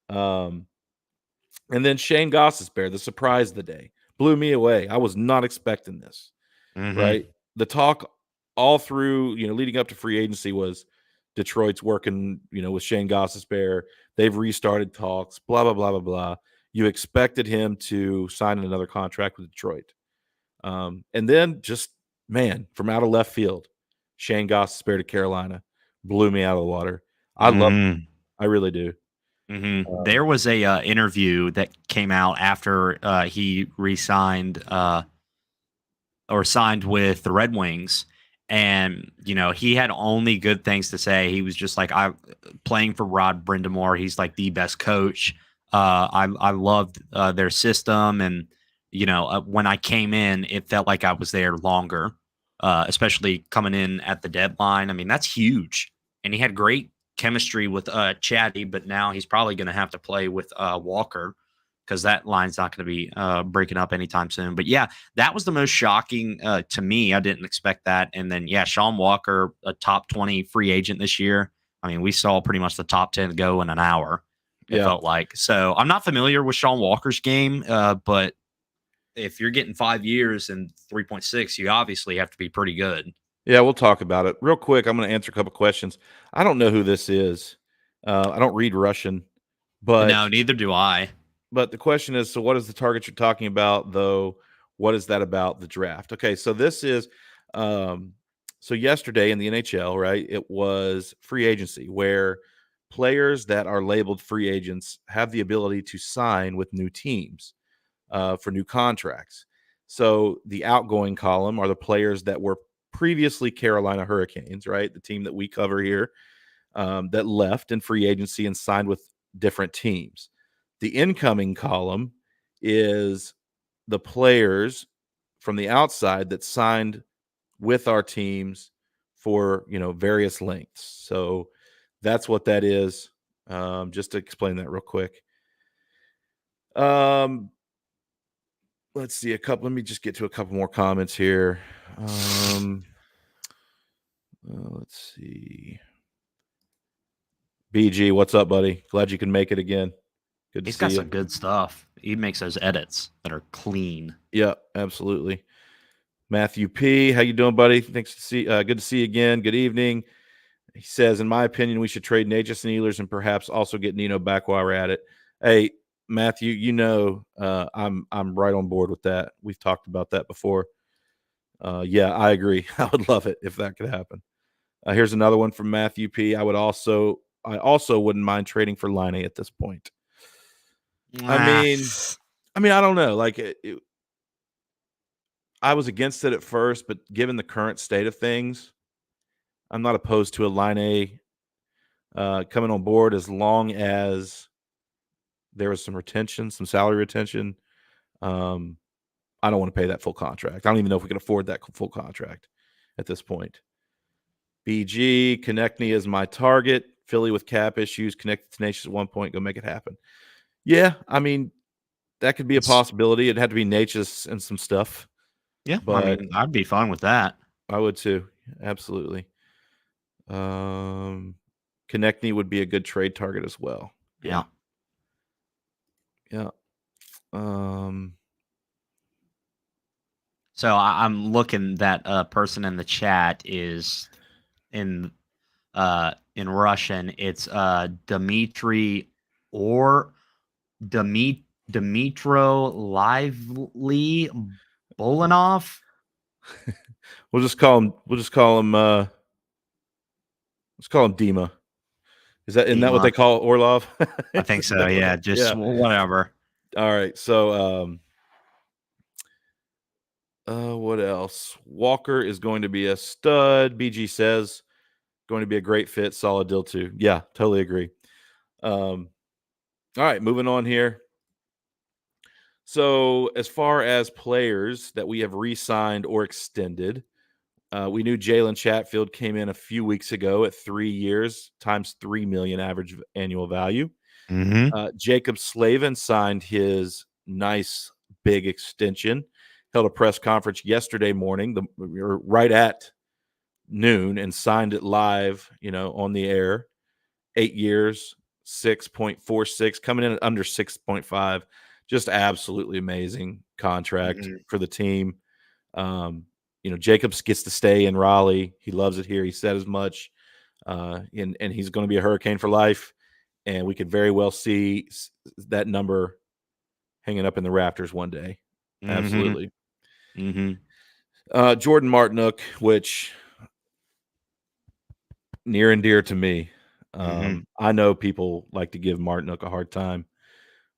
And then Shane Gostisbehere, the surprise of the day, blew me away. I was not expecting this, right? The talk all through, leading up to free agency was Detroit's working, with Shane Gostisbehere. They've restarted talks, blah, blah, blah, blah, blah. You expected him to sign another contract with Detroit. And then just, man, from out of left field, Shane Gostisbehere to Carolina blew me out of the water. I love him. I really do. There was a interview that came out after he re-signed or signed with the Red Wings, and he had only good things to say. He was just like, I playing for Rod Brindamore. He's like the best coach. I loved their system, and when I came in, it felt like I was there longer, especially coming in at the deadline. I mean, that's huge. And he had great chemistry with Chatty, but now he's probably going to have to play with Walker, because that line's not going to be breaking up anytime soon. But yeah, that was the most shocking to me. I didn't expect that. And then, yeah, Sean Walker, a top 20 free agent this year. I mean, we saw pretty much the top 10 go in an hour, it felt like. So I'm not familiar with Sean Walker's game, but if you're getting 5 years and 3.6, you obviously have to be pretty good. Yeah, we'll talk about it real quick. I'm going to answer a couple questions. I don't know who this is. I don't read Russian, but no, neither do I. But the question is, so what is the target you're talking about, though? What is that about the draft? Okay, so this is so yesterday in the NHL, right? It was free agency, where players that are labeled free agents have the ability to sign with new teams for new contracts. So the outgoing column are the players that were previously Carolina Hurricanes, right? The team that we cover here, that left in free agency and signed with different teams. The incoming column is the players from the outside that signed with our teams for, various lengths. So that's what that is. Just to explain that real quick. let's see a couple. Let me just get to a couple more comments here. Let's see. BG, what's up, buddy? Glad you can make it again. Good to He's see got you. some good stuff. He makes those edits that are clean. Yeah, absolutely. Matthew P, how you doing, buddy? Thanks to see. Good to see you again. Good evening. He says, in my opinion, we should trade Natchez and Ehlers and perhaps also get Nino back while we're at it. Hey, Matthew, I'm right on board with that. We've talked about that before. Yeah, I agree. I would love it if that could happen. Here's another one from Matthew P. I also wouldn't mind trading for Line at this point. I mean, I don't know. Like, I was against it at first, but given the current state of things, I'm not opposed to a Line coming on board as long as there was some retention, some salary retention. I don't want to pay that full contract. I don't even know if we can afford that full contract at this point. BG, Konechny is my target. Philly with cap issues. Connect to Tenacious at one point. Go make it happen. Yeah, I mean, that could be a possibility. It'd have to be Natchez and some stuff. Yeah, but I mean, I'd be fine with that. I would too. Absolutely. Konechny would be a good trade target as well. Yeah. Yeah. So I'm looking that person in the chat is in Russian. It's Dmitry or Dmitro Lively Bolanov. We'll just call him. Let's call him Dima. Isn't that what they call Orlov? I think so. Yeah. Just whatever. All right. So what else? Walker is going to be a stud. BG says going to be a great fit. Solid deal too. Yeah, totally agree. All right, moving on here. So as far as players that we have re-signed or extended, we knew Jalen Chatfield came in a few weeks ago at 3 years times $3 million average annual value. Jacob Slavin signed his nice big extension. Held a press conference yesterday morning, right at noon, and signed it live, on the air. 8 years, 6.46, coming in at under 6.5. Just absolutely amazing contract for the team. Jacobs gets to stay in Raleigh. He loves it here. He said as much. And he's going to be a Hurricane for life. And we could very well see that number hanging up in the rafters one day. Absolutely. Jordan Martinook, which near and dear to me. I know people like to give Martinook a hard time,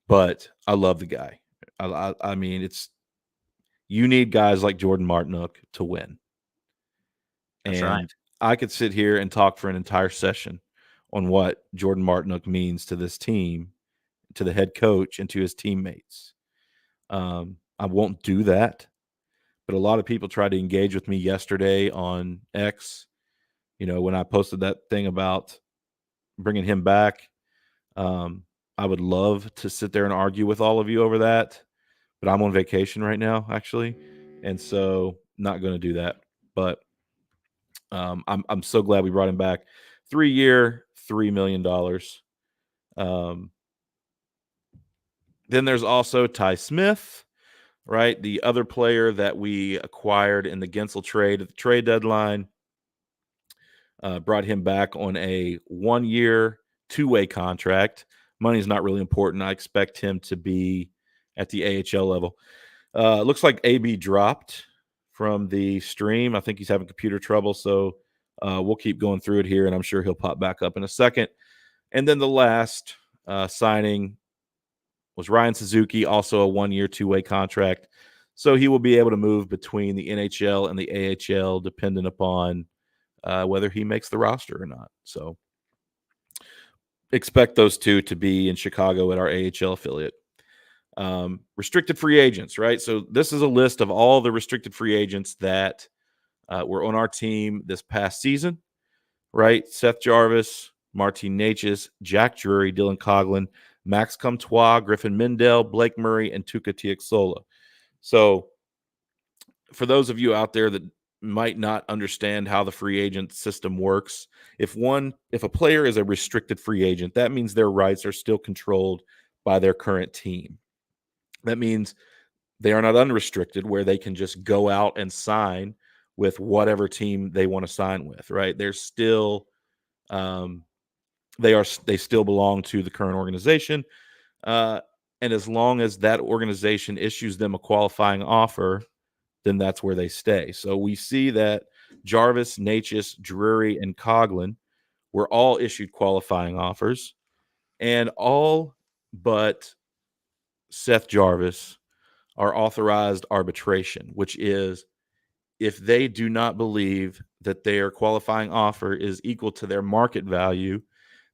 but I love the guy. I mean, you need guys like Jordan Martinook to win. That's right. I could sit here and talk for an entire session on what Jordan Martinook means to this team, to the head coach, and to his teammates. I won't do that, but a lot of people tried to engage with me yesterday on X, when I posted that thing about bringing him back. I would love to sit there and argue with all of you over that, but I'm on vacation right now, actually, and so not going to do that. But I'm so glad we brought him back. 3-year, $3 million. Then there's also Ty Smith, right? The other player that we acquired in the Gensel trade at the trade deadline. Brought him back on a 1-year, 2-way contract. Money's not really important. I expect him to be at the AHL level. Looks like AB dropped from the stream. I think he's having computer trouble, so we'll keep going through it here, and I'm sure he'll pop back up in a second. And then the last signing was Ryan Suzuki, also a 1-year, 2-way contract. So he will be able to move between the NHL and the AHL dependent upon whether he makes the roster or not. So expect those two to be in Chicago at our AHL affiliate. Restricted free agents, right? So this is a list of all the restricted free agents that were on our team this past season, right? Seth Jarvis, Martin Natchez, Jack Drury, Dylan Coughlin, Max Comtois, Griffin Mindell, Blake Murray, and Tuka Tiaxola. So for those of you out there that might not understand how the free agent system works, if a player is a restricted free agent, that means their rights are still controlled by their current team. That means they are not unrestricted where they can just go out and sign with whatever team they want to sign with, right? They're still they still belong to the current organization. And as long as that organization issues them a qualifying offer, then that's where they stay. So we see that Jarvis, Natchez, Drury, and Coughlin were all issued qualifying offers, and all but Seth Jarvis are authorized arbitration, which is if they do not believe that their qualifying offer is equal to their market value,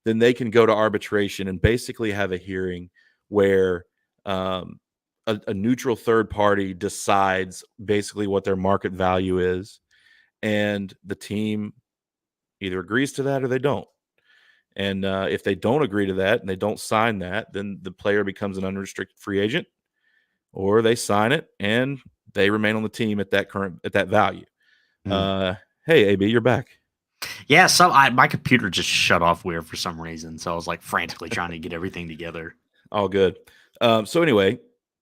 then they can go to arbitration and basically have a hearing where a neutral third party decides basically what their market value is, and the team either agrees to that or they don't. And if they don't agree to that and they don't sign that, then the player becomes an unrestricted free agent, or they sign it and they remain on the team at that value. Hey, AB, you're back. Yeah, so my computer just shut off weird for some reason, so I was like frantically trying to get everything together. All good. So anyway,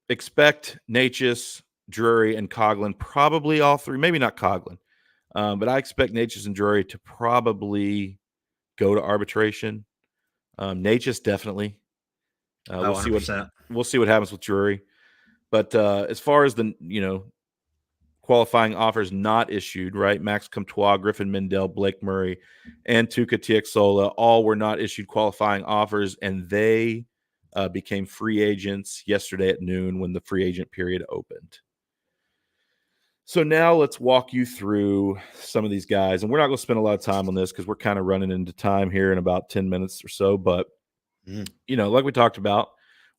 expect Natchez, Drury, and Coughlin, probably all three. Maybe not Coughlin, but I expect Natchez and Drury to probably go to arbitration. Natchez definitely. We'll see what happens with Drury. But as far as the qualifying offers not issued, right? Max Comtois, Griffin Mendel, Blake Murray, and Tuka Tiexola all were not issued qualifying offers, and they became free agents yesterday at noon when the free agent period opened. So now let's walk you through some of these guys, and we're not going to spend a lot of time on this because we're kind of running into time here in about 10 minutes or so. But like we talked about,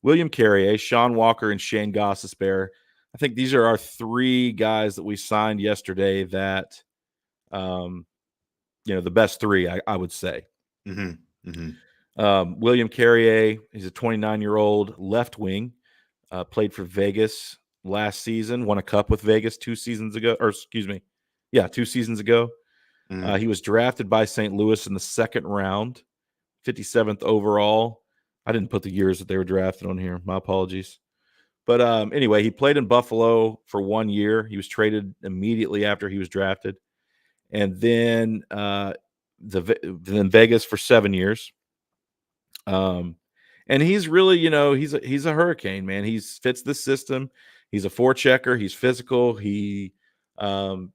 William Carrier, Sean Walker, and Shane Gostisbehere. I think these are our three guys that we signed yesterday that, the best three, I would say. William Carrier, he's a 29-year-old left wing, played for Vegas last season, won a cup with Vegas 2 seasons ago. 2 seasons ago. He was drafted by St. Louis in the second round, 57th overall. I didn't put the years that they were drafted on here. My apologies. But anyway, he played in Buffalo for 1 year. He was traded immediately after he was drafted. And then then Vegas for 7 years. And he's really, he's a hurricane, man. He fits the system. He's a forechecker. He's physical. He, not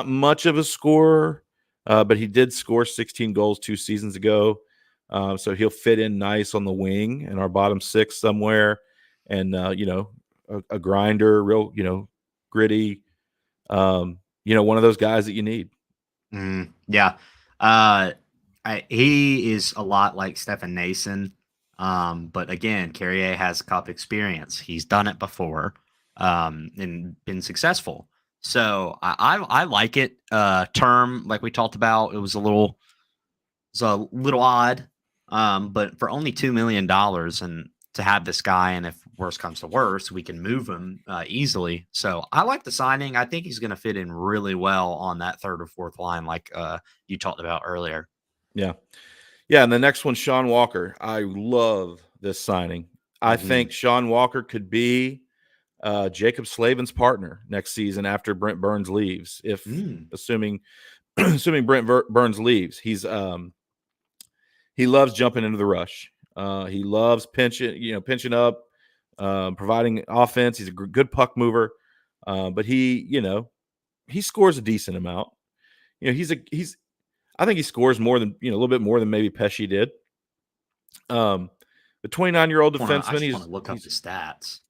much of a scorer, but he did score 16 goals 2 seasons ago. So he'll fit in nice on the wing in our bottom six somewhere. And, a grinder, real, gritty, one of those guys that you need. Yeah. He is a lot like Stefan Nason. But again, Carrier has cup experience. He's done it before and been successful. So I like it. Term, like we talked about, it was a little odd. But for only $2 million and to have this guy, and if worse comes to worse, we can move him easily. So I like the signing. I think he's going to fit in really well on that third or fourth line, like you talked about earlier. Yeah. And the next one, Sean Walker. I love this signing. I think Sean Walker could be Jacob Slavin's partner next season after Brent Burns leaves. Assuming Brent Burns leaves, he loves jumping into the rush. He loves pinching up, providing offense. He's a good puck mover, but he scores a decent amount. I think he scores more than a little bit more than maybe Pesci did. The 29-year-old defenseman. I want to look up the stats.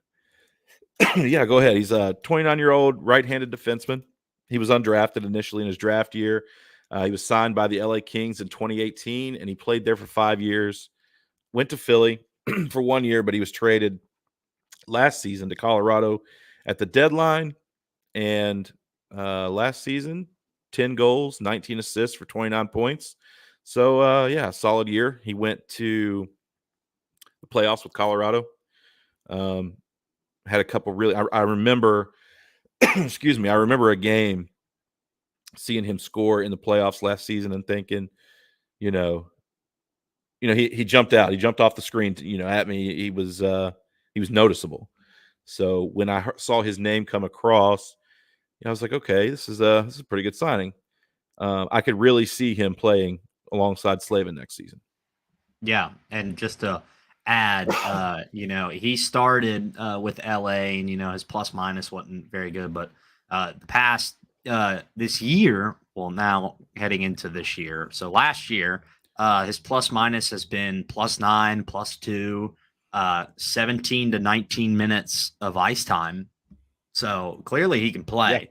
Yeah, go ahead. He's a 29-year-old right-handed defenseman. He was undrafted initially in his draft year. He was signed by the LA Kings in 2018, and he played there for 5 years. Went to Philly for 1 year, but he was traded last season to Colorado at the deadline. And last season, 10 goals, 19 assists for 29 points. So, solid year. He went to the playoffs with Colorado. had a couple really. I remember, excuse me, I remember a game seeing him score in the playoffs last season and thinking, you know, he jumped out. He jumped off the screen, at me. He was noticeable. So when I saw his name come across, I was like, okay, this is a pretty good signing. I could really see him playing alongside Slavin next season. Yeah, and just to add, he started with LA, and his plus minus wasn't very good, but the past this year, well, now heading into this year, so last year, his plus minus has been +9, +2, 17 to 19 minutes of ice time. So clearly he can play.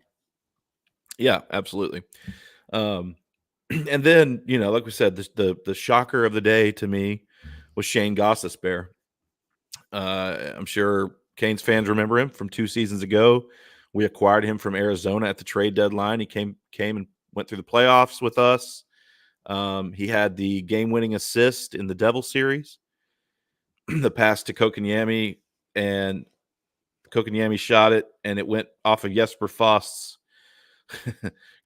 Yeah, absolutely. And then, like we said, the shocker of the day to me was Shane Gostisbehere. I'm sure Canes fans remember him from 2 seasons ago. We acquired him from Arizona at the trade deadline. He came and went through the playoffs with us. He had the game-winning assist in the Devil series, the pass to Kokanyami, and Kokanyami shot it, and it went off of Jesper Fost's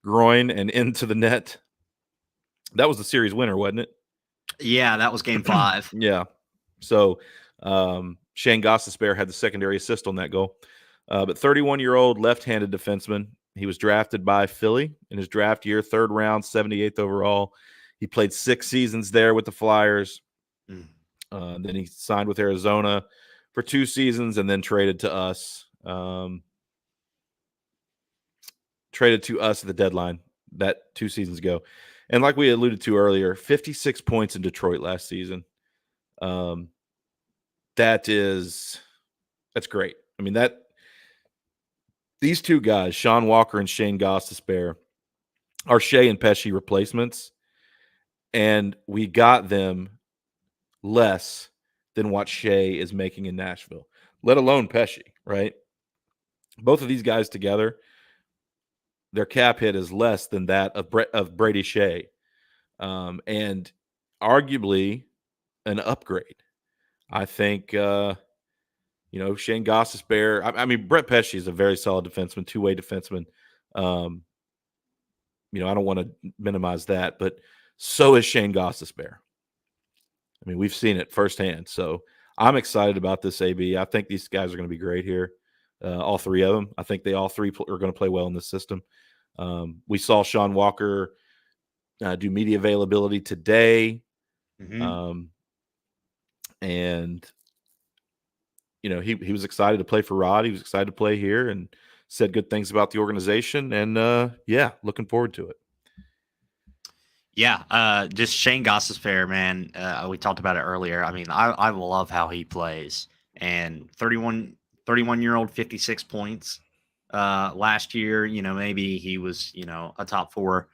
groin and into the net. That was the series winner, wasn't it? Yeah, that was game 5. Yeah. So Shane Gostisbehere had the secondary assist on that goal. But 31-year-old left-handed defenseman. He was drafted by Philly in his draft year, 3rd round, 78th overall. He played 6 seasons there with the Flyers. Then he signed with Arizona for 2 seasons and then traded to us. Traded to us at the deadline that 2 seasons ago. And like we alluded to earlier, 56 points in Detroit last season. That's great. I mean, these 2 guys, Sean Walker and Shane Gostisbehere, are Shea and Pesce replacements, and we got them less than what Shea is making in Nashville, let alone Pesce, right? Both of these guys together, their cap hit is less than that of Brady Shea, and arguably an upgrade. I think, Shane Gostisbehere. I mean, Brett Pesce is a very solid defenseman, 2-way defenseman. I don't want to minimize that, but so is Shane Gostisbehere. I mean, we've seen it firsthand. So I'm excited about this, AB. I think these guys are going to be great here. All 3 of them. I think they all 3 are going to play well in this system. We saw Sean Walker do media availability today. And he was excited to play for Rod. He was excited to play here and said good things about the organization. And looking forward to it. Yeah, just Shane Gostisbehere, man. We talked about it earlier. I mean, I love how he plays. And 31-year-old, 56 points. Last year, maybe he was, a top 4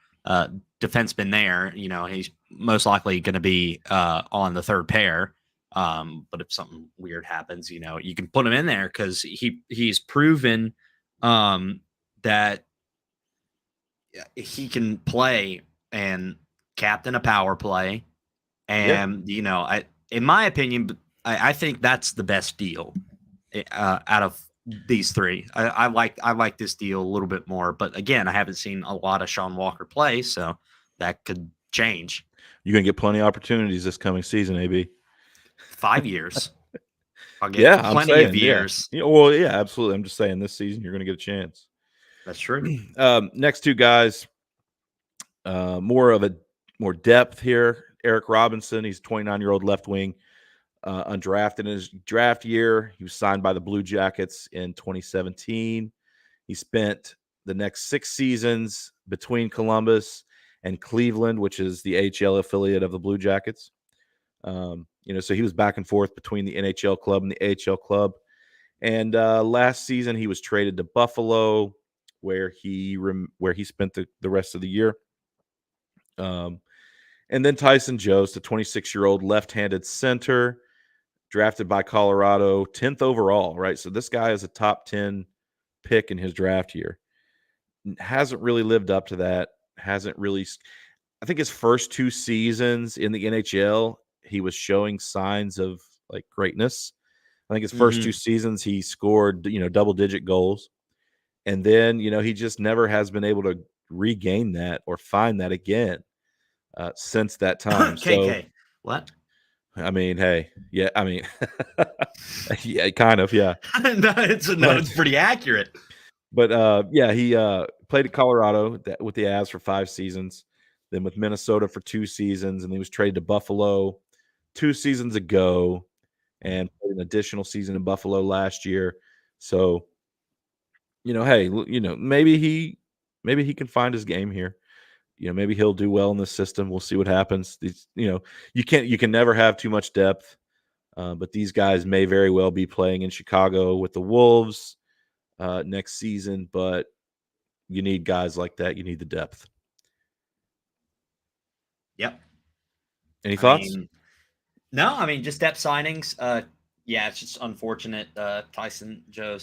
defenseman there. He's most likely going to be on the 3rd pair. But if something weird happens, you can put him in there because he's proven that he can play and captain a power play. And, in my opinion, I think that's the best deal out of these 3. I like this deal a little bit more. But again, I haven't seen a lot of Sean Walker play, so that could change. You're going to get plenty of opportunities this coming season, AB. 5 years. I'll get plenty of years. Yeah. Well, yeah, absolutely. I'm just saying this season you're going to get a chance. That's true. Next 2 guys, more depth here. Eric Robinson, he's a 29-year-old left wing, undrafted in his draft year. He was signed by the Blue Jackets in 2017. He spent the next 6 seasons between Columbus and Cleveland, which is the AHL affiliate of the Blue Jackets. So he was back and forth between the NHL club and the AHL club. And last season he was traded to Buffalo, where he spent the rest of the year. And then Tyson Jost, the 26-year-old left-handed center, drafted by Colorado, 10th overall, right? So this guy is a top 10 pick in his draft year. Hasn't really lived up to that. I think his first 2 seasons in the NHL, he was showing signs of like greatness. I think his first 2 seasons he scored, double-digit goals, and then, he just never has been able to regain that or find that again since that time. So, KK. What? I mean, hey, yeah, I mean, yeah, kind of, yeah. No, it's pretty accurate. But yeah, he played at Colorado with the Avs for 5 seasons, then with Minnesota for 2 seasons, and he was traded to Buffalo 2 seasons ago, and played an additional season in Buffalo last year. So, hey, maybe he can find his game here. Maybe he'll do well in this system. We'll see what happens. These, you can never have too much depth, but these guys may very well be playing in Chicago with the Wolves next season. But you need guys like that. You need the depth. Yep. Any thoughts? No, just depth signings. Yeah, it's just unfortunate. Tyson Joe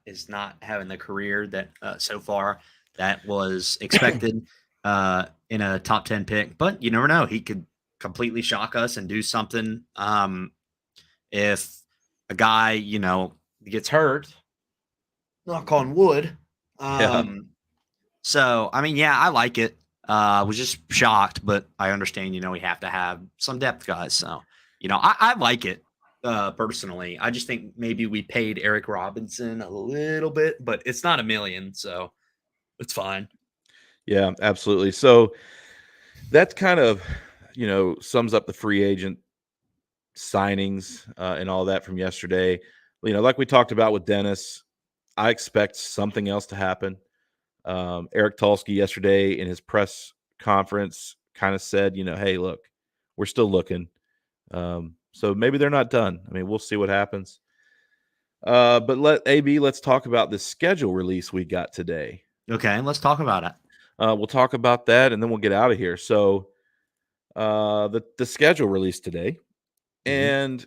is not having the career that so far that was expected in a top 10 pick. But you never know. He could completely shock us and do something. If a guy, gets hurt, knock on wood. Yeah. So, yeah, I like it. I was just shocked, but I understand, we have to have some depth guys. So, I like it personally. I just think maybe we paid Eric Robinson a little bit, but it's not $1 million, so it's fine. Yeah, absolutely. So that's kind of, sums up the free agent signings and all that from yesterday. Like we talked about with Dennis, I expect something else to happen. Eric Tulsky yesterday in his press conference kind of said, hey, look, we're still looking. So maybe they're not done. We'll see what happens. But let's talk about the schedule release we got today. Okay, let's talk about it. We'll talk about that and then we'll get out of here. So the schedule released today, and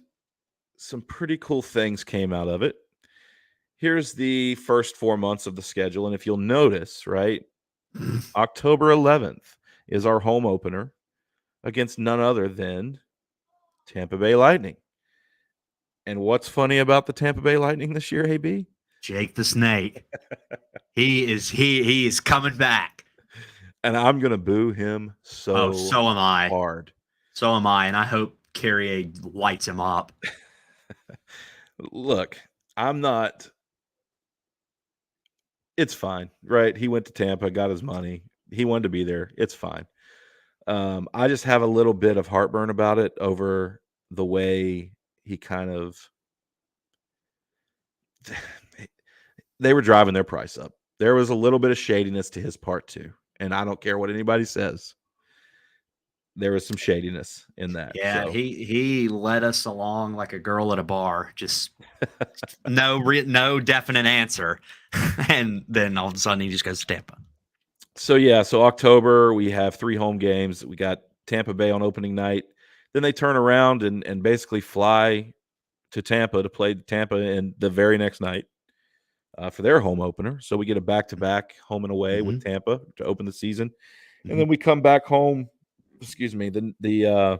some pretty cool things came out of it. Here's the first 4 months of the schedule. And if you'll notice, right, October 11th is our home opener against none other than Tampa Bay Lightning. And what's funny about the Tampa Bay Lightning this year, AB? Jake the Snake. he is coming back. And I'm going to boo him so am I. hard. So am I. And I hope Carrier lights him up. Look, I'm not. It's fine, right? He went to Tampa, got his money. He wanted to be there. It's fine. I just have a little bit of heartburn about it over the way he kind of they were driving their price up. There was a little bit of shadiness to his part too, and I don't care what anybody says. There was some shadiness in that. Yeah, so. he led us along like a girl at a bar, just no definite answer, and then all of a sudden he just goes to Tampa. So October we have 3 home games. We got Tampa Bay on opening night. Then they turn around and basically fly to Tampa to play Tampa in the very next night for their home opener. So we get a back-to-back home and away with Tampa to open the season, and then we come back home. Excuse me. The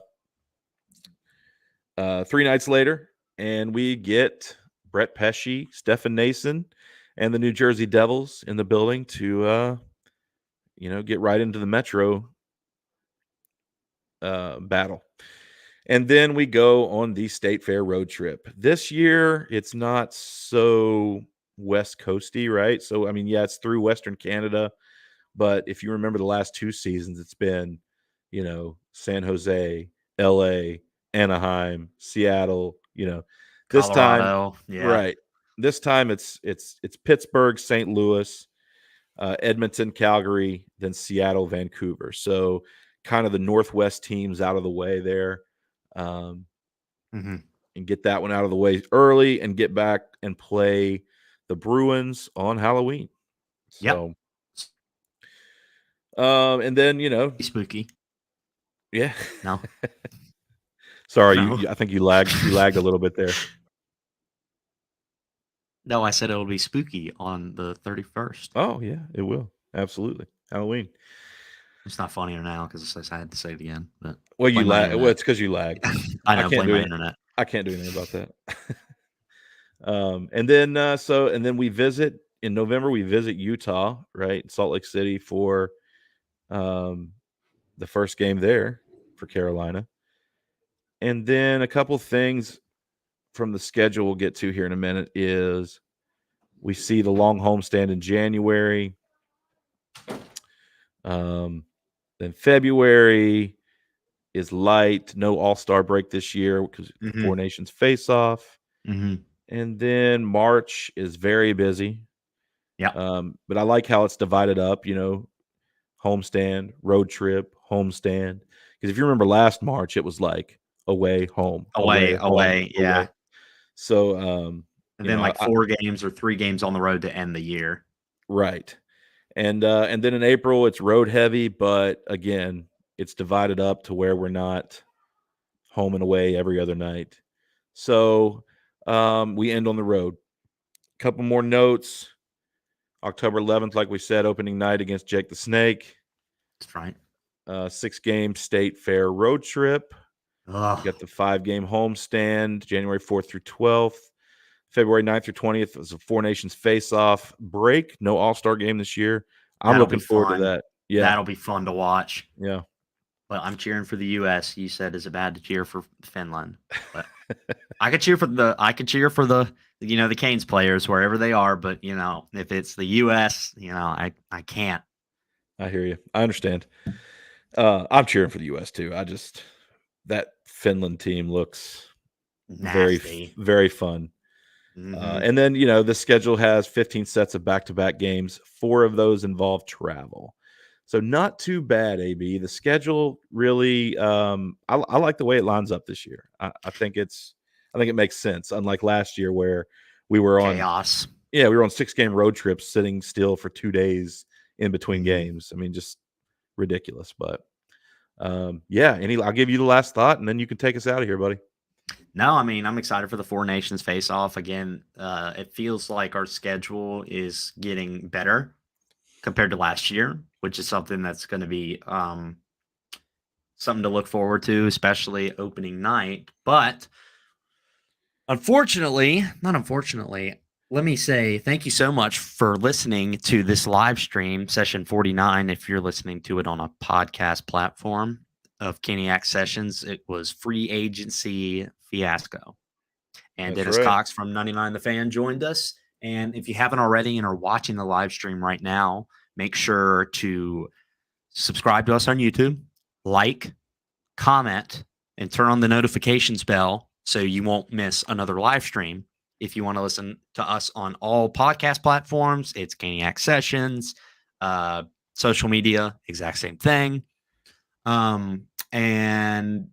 3 nights later, and we get Brett Pesce, Stefan Nason, and the New Jersey Devils in the building to get right into the Metro battle. And then we go on the State Fair road trip. This year, it's not so West Coasty, right? So, it's through Western Canada. But if you remember the last 2 seasons, it's been, San Jose, LA, Anaheim, Seattle, this Colorado, time, yeah. right. This time it's Pittsburgh, St. Louis, Edmonton, Calgary, then Seattle, Vancouver. So kind of the Northwest teams out of the way there, and get that one out of the way early and get back and play the Bruins on Halloween. So, and then, spooky. Yeah. No. Sorry, No. I think you lagged a little bit there. No, I said it'll be spooky on the 31st. Oh, yeah, it will. Absolutely. Halloween. It's not funnier now because I had to say it again. But well, you lag. Well, it's because you lagged. I know. Blame my internet. I can't do anything about that. And then we visit in November. We visit Utah, right, Salt Lake City for the first game there for Carolina. And then a couple things from the schedule we'll get to here in a minute is we see the long homestand in January. Then February is light, no All-Star break this year because the Four Nations face off. And then March is very busy. Yeah. But I like how it's divided up, homestand, road trip, homestand. Because if you remember last March, it was like away, home, Away, home, yeah. away. So, and then like 4 games or 3 games on the road to end the year. Right. And then in April, it's road heavy, but again, it's divided up to where we're not home and away every other night. So we end on the road. Couple more notes. October 11th, like we said, opening night against Jake the Snake. That's right. 6-game state fair road trip. We got the 5-game homestand, January 4th through 12th. February 9th through 20th is a Four Nations face-off break. No All-Star game this year. I'm looking forward to that. Yeah. That'll be fun to watch. Yeah. Well, I'm cheering for the U.S. You said, is it bad to cheer for Finland? But I could cheer for the the Canes players wherever they are. But if it's the U.S., I can't. I hear you. I understand. I'm cheering for the U.S. too. That Finland team looks nasty. very fun. And then the schedule has 15 sets of back-to-back games. 4 of those involve travel. So not too bad, AB. The schedule really, I like the way it lines up this year. I think it makes sense. Unlike last year where we were on chaos. Yeah, we were on 6-game road trips, sitting still for 2 days in between games. I mean, just ridiculous. But I'll give you the last thought, and then you can take us out of here, buddy. No, I mean, I'm excited for the Four Nations face-off. Again, it feels like our schedule is getting better compared to last year, which is something that's going to be something to look forward to, especially opening night. But not unfortunately, let me say thank you so much for listening to this live stream, session 49. If you're listening to it on a podcast platform of Caniac Sessions, it was Free Agency Fiasco. And That's Dennis right. Cox from 99 The Fan joined us. And if you haven't already and are watching the live stream right now, make sure to subscribe to us on YouTube, like, comment, and turn on the notifications bell so you won't miss another live stream. If you want to listen to us on all podcast platforms, it's Caniac Sessions, social media, exact same thing. And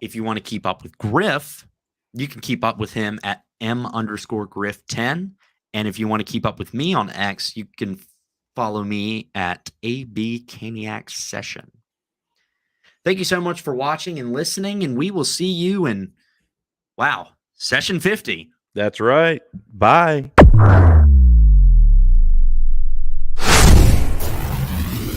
if you want to keep up with Griff, you can keep up with him at M_Griff10. And if you want to keep up with me on X, you can follow me at AB Caniac Session. Thank you so much for watching and listening, and we will see you in, session 50. That's right. Bye.